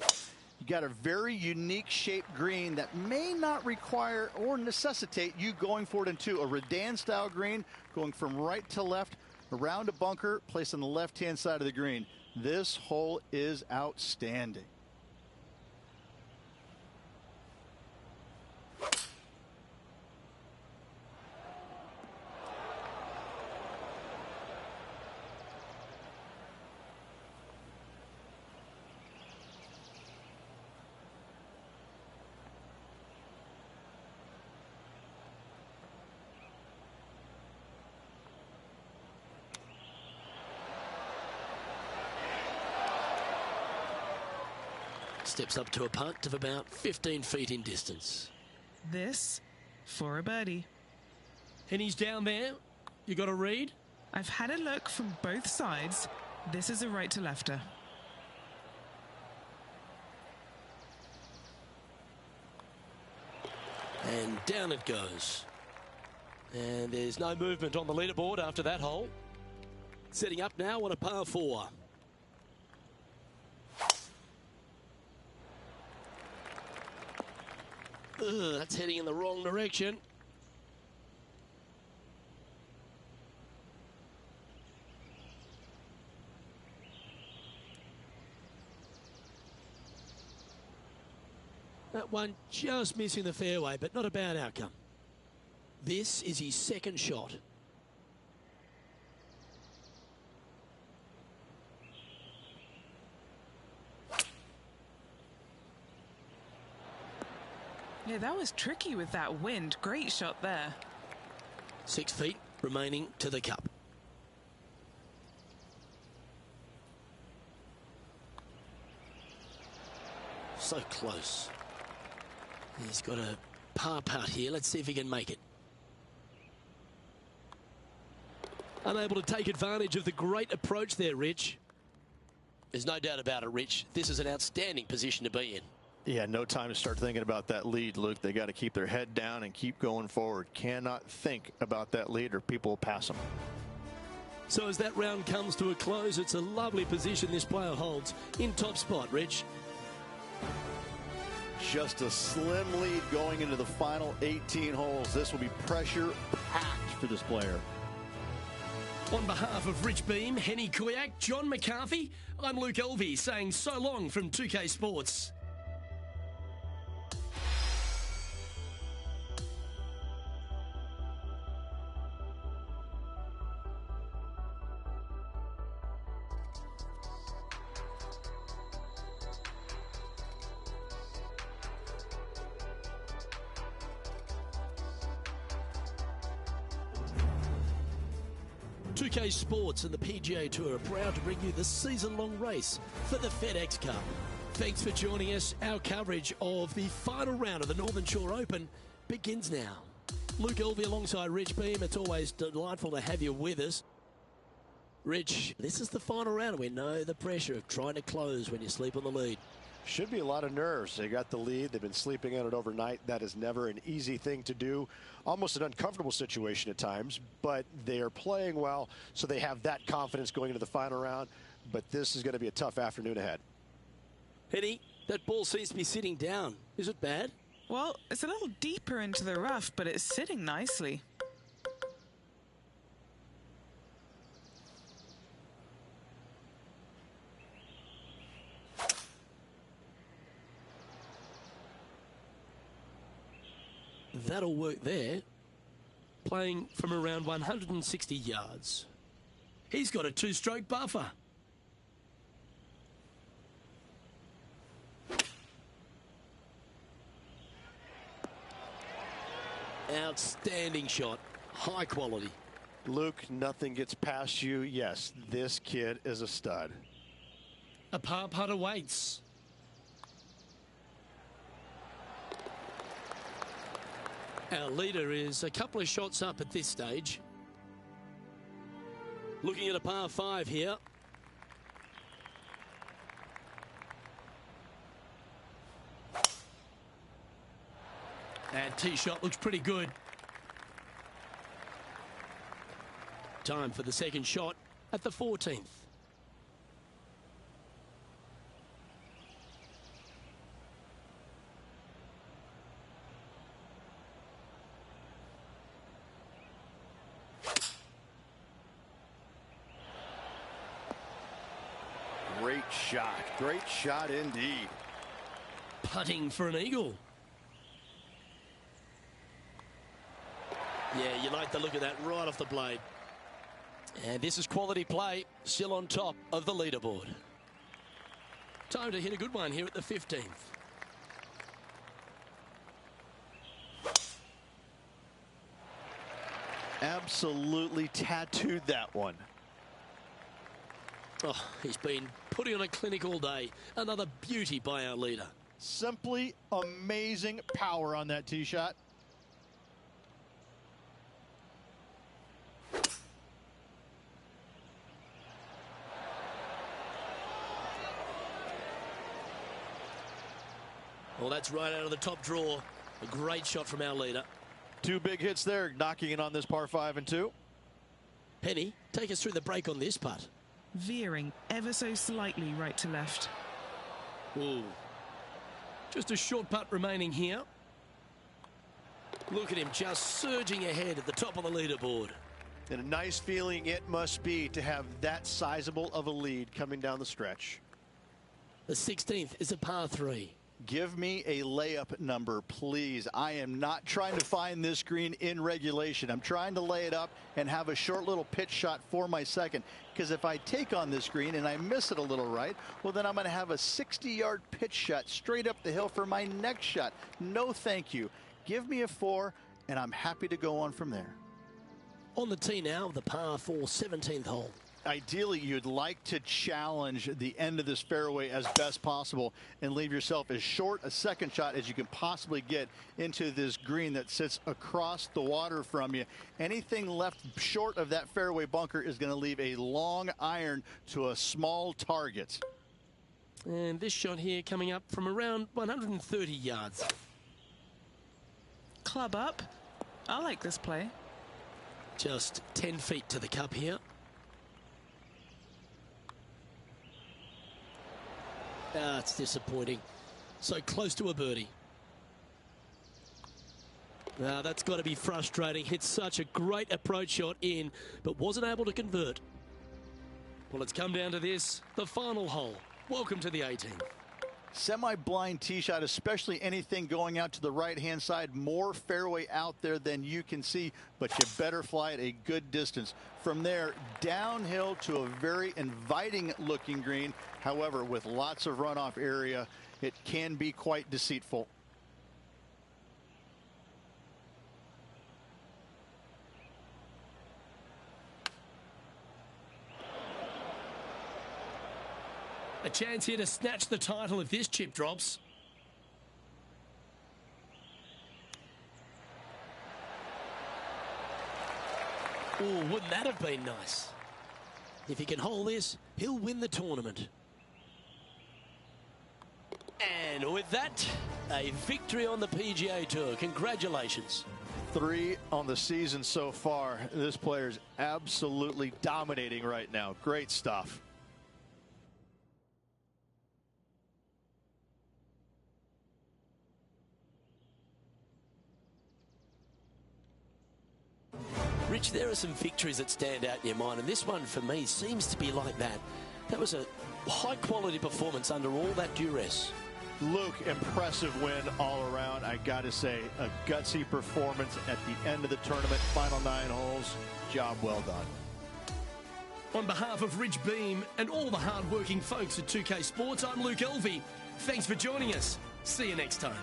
you got a very unique shaped green that may not require or necessitate you going for it in 2. A Redan-style green going from right to left around a bunker placed on the left-hand side of the green. This hole is outstanding. Steps up to a putt of about 15 feet in distance. This for a birdie. And he's down there. You got a read? I've had a look from both sides. This is a right to lefter. And down it goes. And there's no movement on the leaderboard after that hole. Setting up now on a par 4. That's heading in the wrong direction. That one just missing the fairway, but not a bad outcome. This is his 2nd shot. Yeah, that was tricky with that wind. Great shot there. 6 feet remaining to the cup. So close. He's got a par putt here. Let's see if he can make it. Unable to take advantage of the great approach there, Rich. There's no doubt about it, Rich. This is an outstanding position to be in. Yeah, no time to start thinking about that lead, Luke. They got to keep their head down and keep going forward. Cannot think about that lead or people will pass them. So as that round comes to a close, it's a lovely position this player holds in top spot, Rich. Just a slim lead going into the final 18 holes. This will be pressure packed for this player. On behalf of Rich Beem, Henny Kuyak, John McCarthy, I'm Luke Elvey saying so long from 2K Sports. Sports and the PGA Tour are proud to bring you the season-long race for the FedEx Cup. Thanks for joining us. Our coverage of the final round of the Northern Shore Open begins now. Luke Elvey alongside Rich Beem. It's always delightful to have you with us. Rich, this is the final round. We know the pressure of trying to close when you sleep on the lead. Should be a lot of nerves. They got the lead. They've been sleeping on it overnight. That is never an easy thing to do. Almost an uncomfortable situation at times, but they are playing well, so they have that confidence going into the final round. But this is going to be a tough afternoon ahead. Henny, that ball seems to be sitting down. Is it bad? Well, it's a little deeper into the rough, but it's sitting nicely. That'll work there. Playing from around 160 yards. He's got a two-stroke buffer. Outstanding shot. High quality. Luke, nothing gets past you. Yes, this kid is a stud. A par putt awaits. Our leader is a couple of shots up at this stage. Looking at a par 5 here. And tee shot looks pretty good. Time for the second shot at the 14th. Great shot indeed. Putting for an eagle. Yeah, you like the look of that right off the blade. And this is quality play, still on top of the leaderboard. Time to hit a good one here at the 15th. Absolutely tattooed that one. Oh, he's been putting on a clinic all day. Another beauty by our leader. Simply amazing power on that tee shot. Well, that's right out of the top draw. A great shot from our leader. Two big hits there, knocking in on this par 5 and 2. Penny, take us through the break on this putt. Veering ever so slightly right to left. Ooh. Just a short putt remaining here. Look at him just surging ahead at the top of the leaderboard. And a nice feeling it must be to have that sizable of a lead coming down the stretch. The 16th is a par 3. Give me a layup number, please. I am not trying to find this green in regulation. I'm trying to lay it up and have a short little pitch shot for my second. Because if I take on this green and I miss it a little right, well, then I'm going to have a 60-yard pitch shot straight up the hill for my next shot. No, thank you. Give me a 4, and I'm happy to go on from there. On the tee now, the par 4 17th hole. Ideally, you'd like to challenge the end of this fairway as best possible and leave yourself as short a second shot as you can possibly get into this green that sits across the water from you. Anything left short of that fairway bunker is going to leave a long iron to a small target. And this shot here coming up from around 130 yards. Club up. I like this play. Just 10 feet to the cup here. Ah, it's disappointing. So close to a birdie. Ah, that's got to be frustrating. Hit such a great approach shot in, but wasn't able to convert. Well, it's come down to this, the final hole. Welcome to the 18th. Semi-blind tee shot, especially anything going out to the right-hand side. More fairway out there than you can see, but you better fly it a good distance. From there, downhill to a very inviting-looking green. However, with lots of runoff area, it can be quite deceitful. A chance here to snatch the title if this chip drops. Oh, wouldn't that have been nice? If he can hold this, he'll win the tournament. And with that, a victory on the PGA Tour. Congratulations. 3 on the season so far. This player's absolutely dominating right now. Great stuff. Rich, there are some victories that stand out in your mind, and this one for me seems to be like that. That was a high-quality performance under all that duress. Luke, impressive win all around. I got to say, a gutsy performance at the end of the tournament. Final 9 holes. Job well done. On behalf of Rich Beem and all the hard-working folks at 2K Sports, I'm Luke Elvey. Thanks for joining us. See you next time.